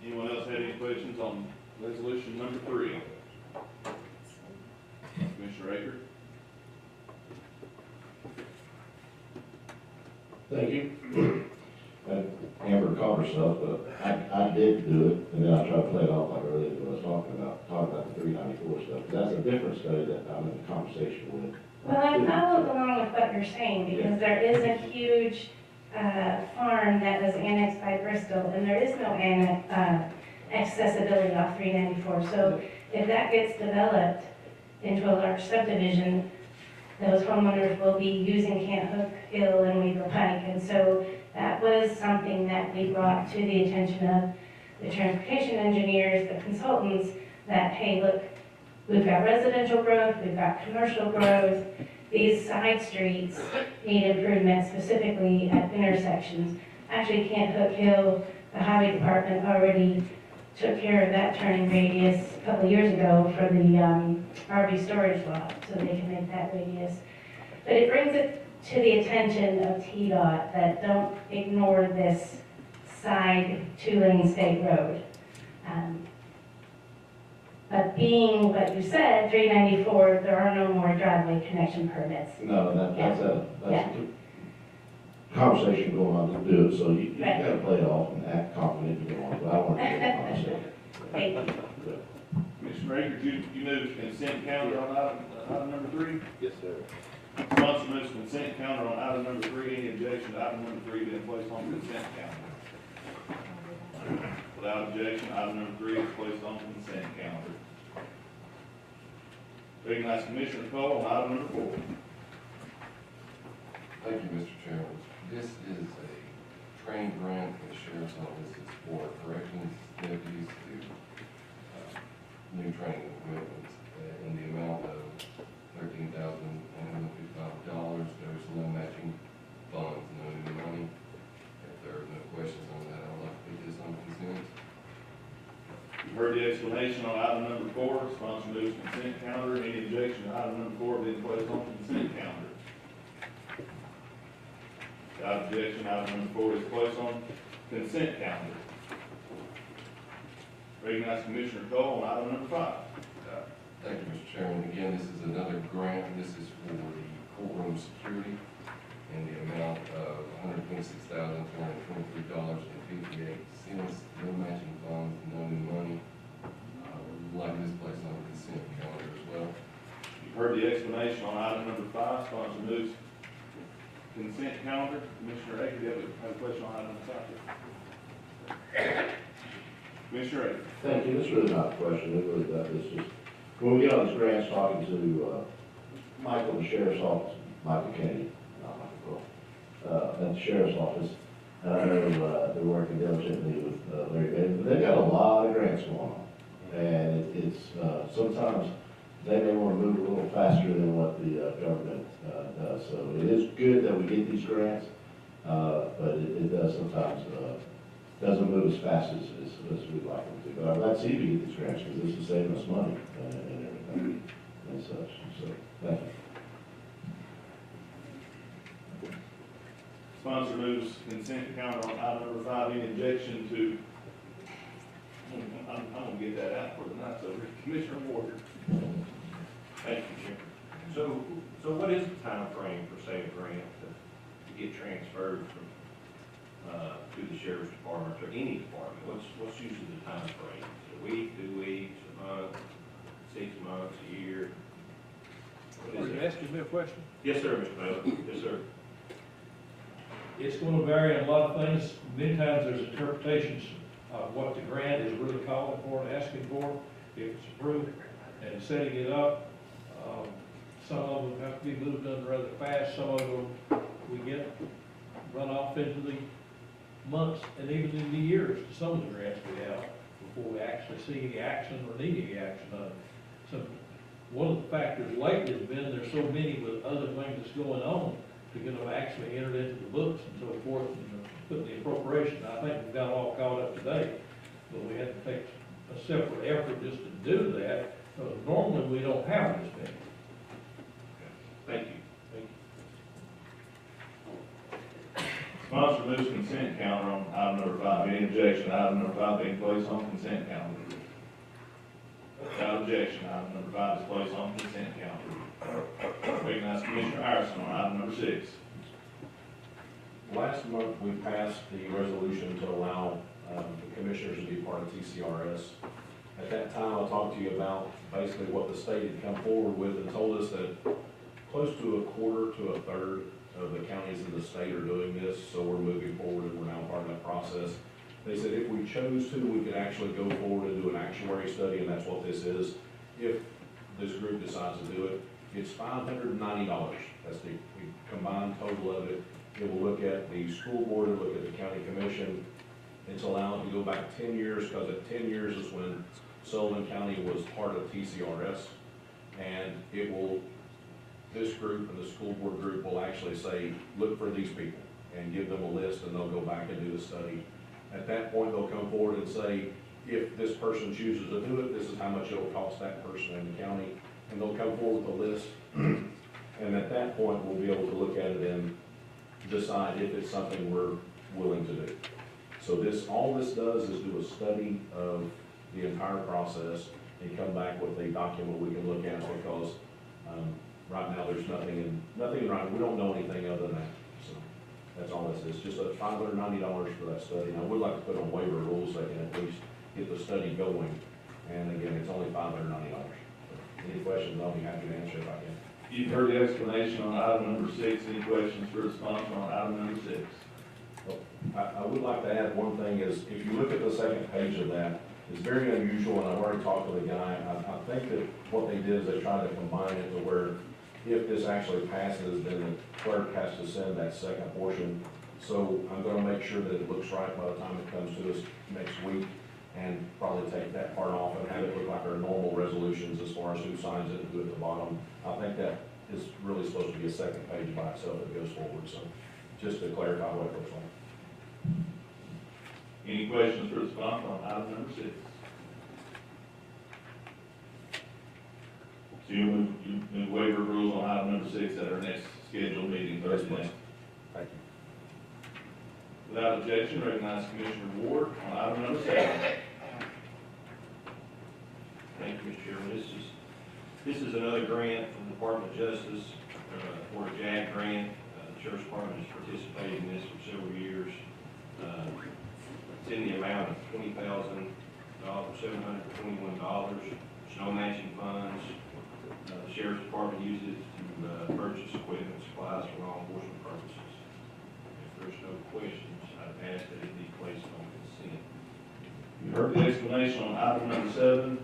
Anyone else have any questions on resolution number 3? Commissioner Aker? Thank you. Amber caught herself, but I did do it, and then I tried to play it off like earlier when I was talking about the 394 stuff. That's a different study that I'm in conversation with. Well, I followed along with what you're saying, because there is a huge farm that was annexed by Bristol, and there is no accessibility off 394. So if that gets developed into a large subdivision, those homeowners will be using Cant Hook Hill and Weaver Pike. And so that was something that we brought to the attention of the transportation engineers, the consultants, that, hey, look, we've got residential growth, we've got commercial growth. These side streets need improvement, specifically at intersections. Actually, Cant Hook Hill, the highway department already took care of that turning radius a couple of years ago for the RV storage lot, so they can make that radius. But it brings it to the attention of TDOT that don't ignore this side two-lane state road. But being what you said, 394, there are no more driveway connection permits. No, that's Yeah. a conversation going on to do it, so you Right. gotta play it off and act confident you don't want to, but I want to get a conversation. Thank you. Commissioner Akers, you moved consent calendar on item number 3? Yes, sir. Sponsor moves consent calendar on item number 3. Any objection to item number 3 being placed on consent calendar? Without objection, item number 3 is placed on consent calendar. Recognize Commissioner Cole on item number 4. Thank you, Mr. Chairman. This is a train grant for the Sheriff's Office. It's for corrections deputies to new training equipment in the amount of $13,155. There's no matching funds, no new money. If there are no questions on that, I'd like to put this on consent. You've heard the explanation on item number 4. Sponsor moves consent calendar. Any objection to item number 4 being placed on consent calendar? Without objection, item number 4 is placed on consent calendar. Recognize Commissioner Cole on item number 5. Thank you, Mr. Chairman. Again, this is another grant. This is for the courtroom security in the amount of $126,223.58. No matching funds, no new money. We'd like this placed on the consent calendar as well. You've heard the explanation on item number 5. Sponsor moves consent calendar. Commissioner Akers, do you have a question on item number 5? Commissioner Akers. Thank you, this is really not a question, it really does, it's just, when we get on these grants, talking to, Michael, the sheriff's office, Michael Kennedy, not Michael Cole, at the sheriff's office, I know, they're working diligently with, Larry Bailey, but they've got a lot of grants going on. And it's, sometimes they may want to move a little faster than what the, government, does. So it is good that we get these grants, but it does sometimes, doesn't move as fast as we'd like them to. But I'm glad to see we get these grants, because this is saving us money and everything and such. So, thank you. Sponsor moves consent calendar on item number 5. Any objection to, I'm gonna get that out for tonight, so Commissioner Ward. Thank you, Jim. So what is the time frame for, say, a grant to get transferred from, to the sheriff's department or any department? What's usually the time frame? A week, 2 weeks, a month, 6 months, a year? Are you asking me a question? Yes, sir, Mr. Bailey. Yes, sir. It's going to vary in a lot of things. Many times there's interpretations of what the grant is really calling for and asking for, if it's approved, and setting it up. Some of them have to be moved on rather fast, some of them we get run off into the months and even in the years to some of the grants we have before we actually see any action or need any action on it. So one of the factors lately has been there's so many with other things that's going on to get them actually entered into the books and so forth and put the appropriation. I think we've got all caught up today, but we had to take a separate effort just to do that. Normally we don't have this many. Thank you. Sponsor moves consent calendar on item number 5. Any objection to item number 5 being placed on consent calendar? Without objection, item number 5 is placed on consent calendar. Recognize Commissioner Harrison on item number 6. Last month, we passed the resolution to allow the commissioners to be part of TCRS. At that time, I talked to you about basically what the state had come forward with and told us that close to a quarter to a third of the counties in the state are doing this, so we're moving forward and we're now part of that process. They said if we chose to, we could actually go forward and do an actuary study, and that's what this is. If this group decides to do it, it's $590. That's the combined total of it. It will look at the school board, it'll look at the county commission. It's allowed to go back 10 years, because at 10 years is when Sullivan County was part of TCRS. And it will, this group and the school board group will actually say, look for these people and give them a list, and they'll go back and do the study. At that point, they'll come forward and say, if this person chooses to do it, this is how much it'll cost that person in the county. And they'll come forward with a list. And at that point, we'll be able to look at it and decide if it's something we're willing to do. So this, all this does is do a study of the entire process and come back with a document we can look at, because right now there's nothing in writing. We don't know anything other than that. So that's all this is, just a $590 for that study. And I would like to put on waiver rules so they can at least get the study going. And again, it's only $590. Any questions, I'll be happy to answer if I can. You've heard the explanation on item number 6. Any questions for the sponsor on item number 6? I would like to add one thing is, if you look at the second page of that, it's very unusual, and I've already talked to the guy. I think that what they did is they tried to combine it to where if this actually passes, then the clerk has to send that second portion. So I'm gonna make sure that it looks right by the time it comes to us next week, and probably take that part off and have it look like our normal resolutions as far as who signs it and who at the bottom. I think that is really supposed to be a second page by itself that goes forward, so just to clarify what it looks like. Any questions for the sponsor on item number 6? So you move waiver rules on item number 6 at our next scheduled meeting Thursday. Thank you. Without objection, recognize Commissioner Ward on item number 7. Thank you, Mr. Chairman. This is another grant from the Department of Justice for a JAG grant. The Sheriff's Department has participated in this for several years. It's in the amount of $20,000, $721. There's no matching funds. The Sheriff's Department uses it to purchase equipment and supplies for law enforcement purposes. If there's no questions, I'd ask that it be placed on consent. You heard the explanation on item number 7.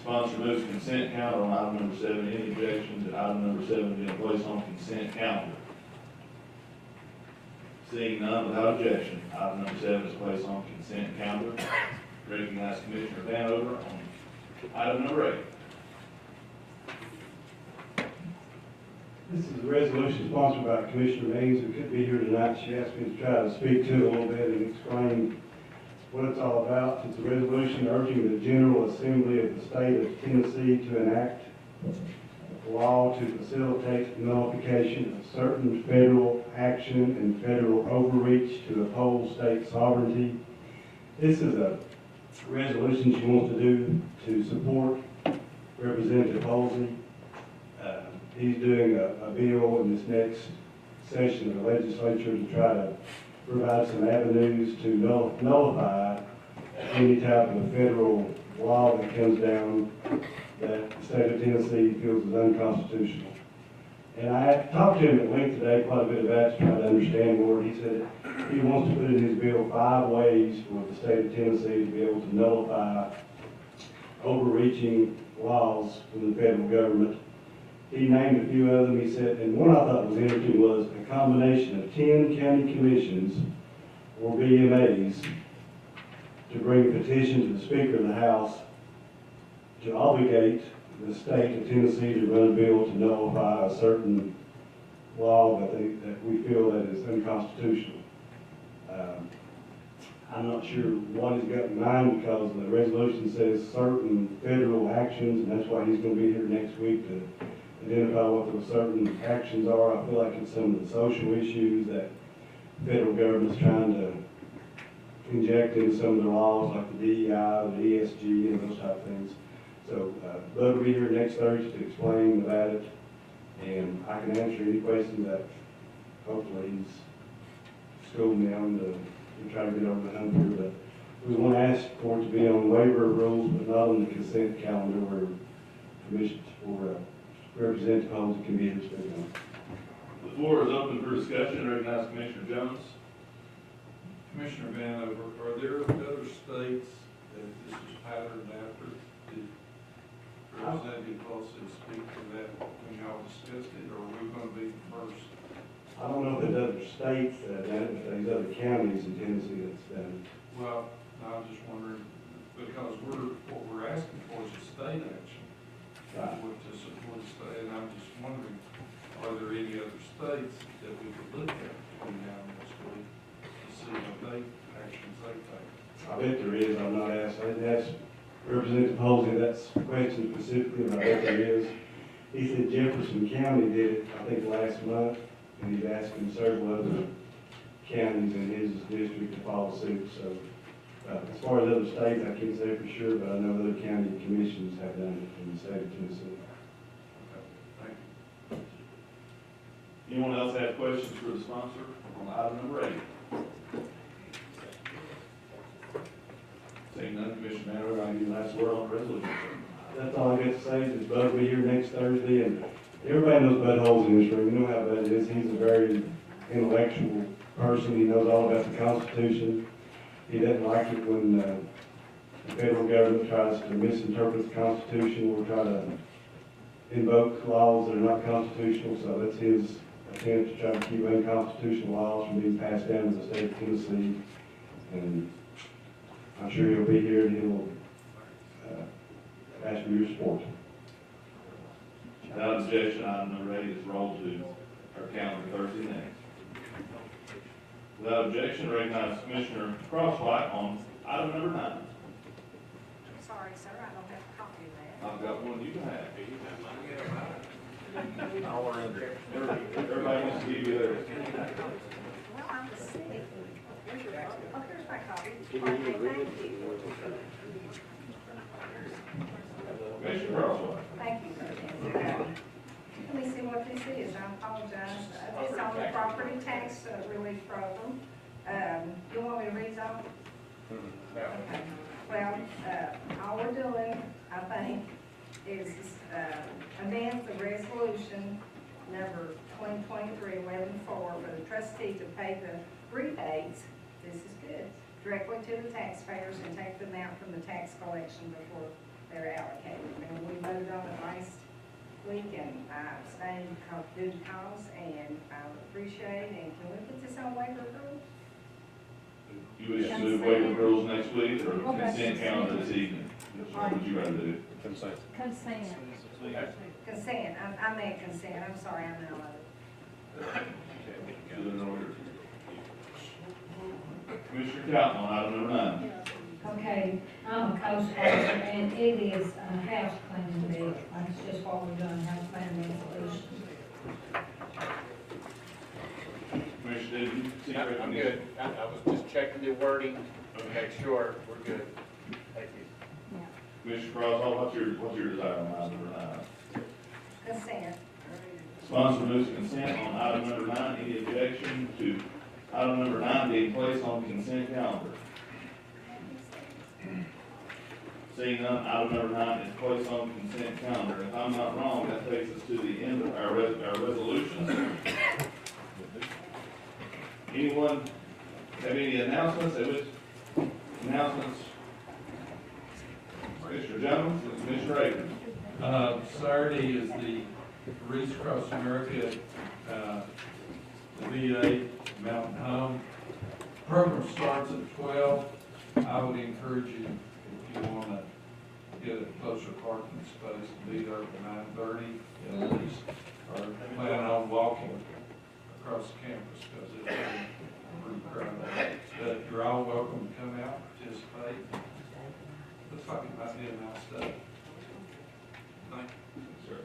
Sponsor moves consent calendar on item number 7. Any objections that item number 7 being placed on consent calendar? Seeing none, without objection, item number 7 is placed on consent calendar. Recognize Commissioner Vanover on item number 8. This is a resolution sponsored by Commissioner Haynes, who couldn't be here tonight. She asked me to try to speak to it a little bit and explain what it's all about. It's a resolution urging the General Assembly of the State of Tennessee to enact a law to facilitate the nullification of certain federal action and federal overreach to uphold state sovereignty. This is a resolution she wants to do to support Representative Halsey. He's doing a bill in this next session of the legislature to try to provide some avenues to nullify any type of federal law that comes down that the state of Tennessee feels is unconstitutional. And I talked to him at length today, quite a bit about it, to try to understand more. He said he wants to put in his bill 5 ways for the state of Tennessee to be able to nullify overreaching laws from the federal government. He named a few of them. He said, and one I thought was interesting was a combination of 10 county commissions or BMAs to bring a petition to the Speaker of the House to obligate the state of Tennessee to run a bill to nullify a certain law that we feel that is unconstitutional. I'm not sure what he's got in mind, because the resolution says certain federal actions, and that's why he's going to be here next week to identify what those certain actions are. I feel like it's some of the social issues that the federal government's trying to inject into some of the laws, like the DEI, the ESG, and those type of things. So, Bud will be here next Thursday to explain about it, and I can answer any questions that hopefully he's schooled me on to try to get over the hump here. But we want to ask for it to be on waiver rules, but not on the consent calendar where commissions or Representative Holmes can be here to speak on. The floor is open for discussion. Recognize Commissioner Jones. Commissioner Vanover, are there other states that this is patterned after? Did Representative Wilson speak to that when y'all discussed it, or are we gonna be the first? I don't know if there's other states that have done it, but there's other counties in Tennessee that's done it. Well, I was just wondering, because what we're asking for is a state action. Right. To support the state, and I'm just wondering, are there any other states that we could look at between now and next week to see what they, actions they take? I bet there is, I'm not asked, I didn't ask Representative Posey that question specifically, but I bet there is. He said Jefferson County did it, I think, last month, and he's asking several other counties in his district to follow suit, so. As far as other states, I can't say for sure, but I know other county commissions have done it in the state of Tennessee. Thank you. Anyone else have questions for the sponsor on item number 8? Seeing none, Commissioner Manover, I give you the last word on the resolution. That's all I got to say, is Bud will be here next Thursday, and everybody knows Bud Holmes in this room, you know how Bud is, he's a very intellectual person, he knows all about the Constitution. He doesn't like it when the federal government tries to misinterpret the Constitution or try to invoke laws that are not constitutional, so that's his attempt to try to keep unconstitutional laws from being passed down to the state of Tennessee. And I'm sure he'll be here and he'll ask for your support. Without objection, item number 8 is rolled to our calendar Thursday next. Without objection, recognize Commissioner Crosswhite on item number 9. I'm sorry, sir, I don't have a copy of that. I've got one you can have. Everybody wants to give you theirs. Well, I'm the city. Here's your, oh, here's my copy. Okay, thank you. Commissioner Crosswhite. Thank you. Let me see what this is, I apologize. It's on the property tax relief program. You want me to read some? Okay. Well, all we're doing, I think, is amend the resolution number 2023-11-4 for the trustee to pay the rebates, this is good, directly to the taxpayers and take them out from the tax collection before they're allocated. And we voted on it last week, and I abstained due to cause, and I would appreciate, and can we put this on waiver rules? You wish to move waiver rules next week or consent calendar this evening? What would you rather do? Consent. Consent, I meant consent, I'm sorry, I'm out of it. So there's no order. Commissioner Cotton on item number 9. Okay, I'm a co-sponsor, and it is a house cleaning bill. That's just what we're doing, house cleaning resolution. Commissioner, did you seek I'm recognition? good. I was just checking the wording to make sure we're good. Thank you. Commissioner Cross, what's your desire on item number 9? Consent. Sponsor moves consent on item number 9. Any objection to item number 9 being placed on the consent calendar? Seeing none, item number 9 is placed on the consent calendar. If I'm not wrong, that takes us to the end of our resolutions. Anyone have any announcements? Announcements? Mr. Jones and Commissioner Akers. Saturday is the Reach Across America, the VA Mountain Home. Program starts at 12. I would encourage you, if you want to get a closer parking space, to be there at 9:30 at least, or plan on walking across the campus, because it's pretty crowded. But you're all welcome to come out, participate. Looks like it might be a nice day. Thank you. Sir.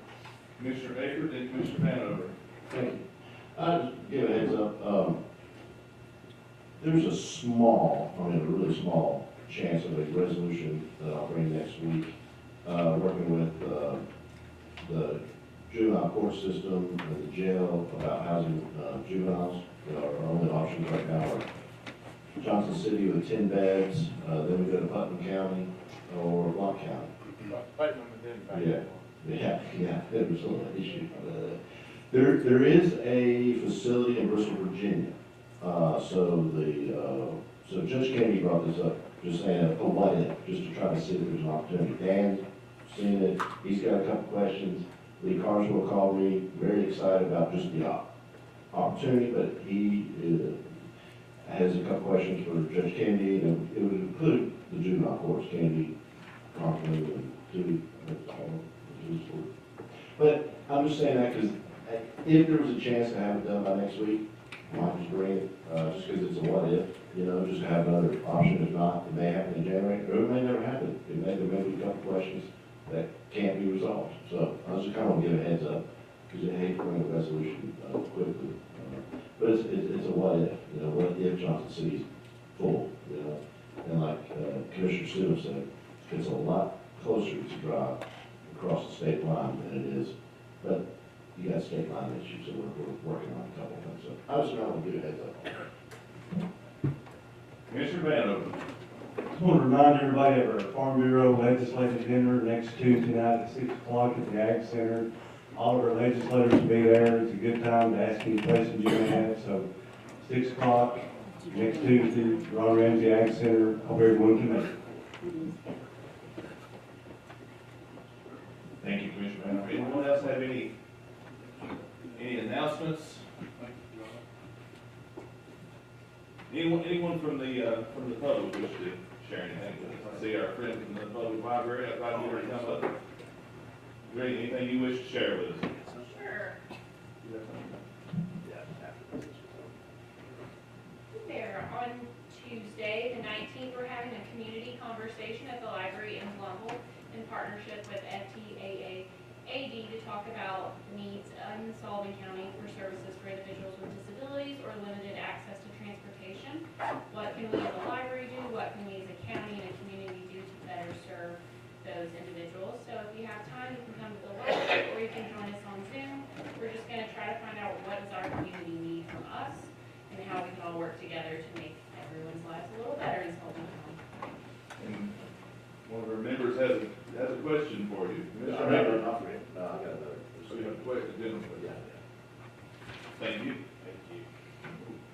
Commissioner Akers and Commissioner Vanover. Thank you. I'll just give a heads up, there's a really small chance of a resolution that I'll bring next week, working with, the juvenile court system and the jail about housing, juveniles. Our only options right now are Johnson City with 10 beds, then we go to Putnam County or Blount County. Putnam and then Yeah, that was an issue. There is a facility in Bristol, Virginia. So the So Judge Kennedy brought this up, just saying, what if, just to try to see if there's an opportunity. Dan's seen it, he's got a couple questions. Lee Carswell called me, very excited about just the opportunity, but he has a couple questions for Judge Kennedy, and it would include the juvenile courts, Kennedy, Conklin, and two, but I'm just saying that because if there was a chance to have it done by next week, I might just bring it, just because it's a what if, just to have another option. If not, it may happen in January, or it may never happen. There may be a couple questions that can't be resolved. So I was just kind of give a heads up, because I hate to bring a resolution quickly. But it's a what if, what if Johnson City's full, and like Commissioner Sullivan said, it's a lot closer to drive across the state line than it is, but you got state line issues, so we're working on a couple of things. So I just want to give a heads up. Commissioner Vanover. Just want to remind everybody of our Farm Bureau legislative dinner next Tuesday night at 6 o'clock at the Ag Center. All of our legislators will be there. It's a good time to ask any questions you may have. So 6 o'clock next Tuesday, Ron Ramsey Ag Center. Hope everyone can make it. Thank you, Commissioner Vanover. Anyone else have any announcements? Anyone from the public wish to share anything with us? I see our friend from the public library. I'd like you to come up. Is there anything you wish to share with us? Sure. There, on Tuesday, the 19th, we're having a community conversation at the library in Plumville in partnership with FTAAD to talk about the needs in Sullivan County for services for individuals with disabilities or limited access to transportation. What can we as a library do? What can we as a county and a community do to better serve those individuals? So if you have time, you can come to the library or you can join us on Zoom. We're just going to try to find out what does our community need from us and how we can all work together to make everyone's lives a little better in Sullivan County. And one of our members has a question for you. No, I got another. So you have a question, gentlemen? Yeah. Thank you.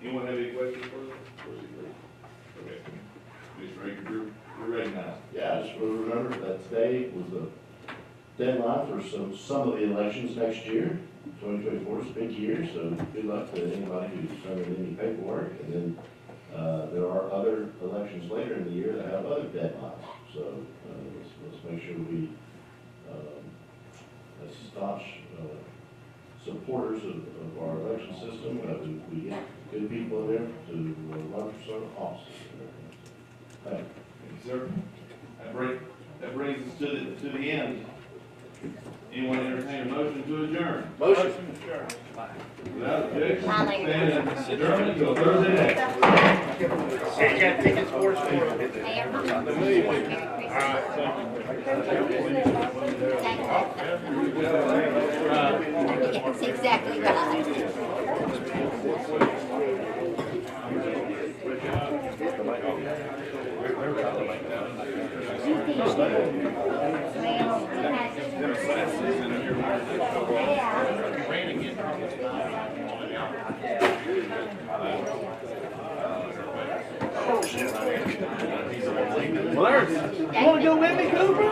Anyone have any questions for us? Okay. Mr. Raker, you're ready now. Yeah, I just want to remember that today was the deadline for some of the elections next year. 2024 is a big year, so good luck to anybody who's turned in any paperwork. And then there are other elections later in the year that have other deadlines. So let's make sure we as staunch supporters of our election system, we get good people in there to run for some offices. Thank you. Thank you, sir. That brings us to the end. Anyone entertain a motion to adjourn? Motion. Without objection, Finally. stand in adjournment until Thursday night. You got tickets for us? That's exactly right. Well, you want to go with me, Cooper?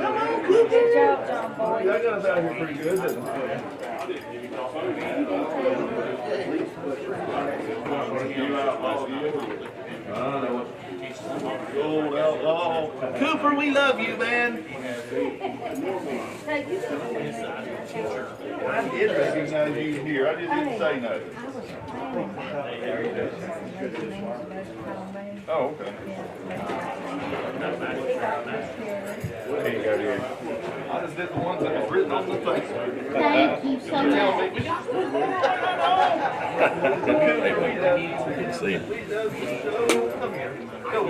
Come on, Cooper. Good job, John Boy. That got us out here pretty good, didn't it? Old outlaw. Cooper, we love you, man. I did recognize you here. I just didn't say no. Oh, okay. There you go, dear. I just did the ones that was written on the thing. Thank you so much. Good to see you. Come here. Go.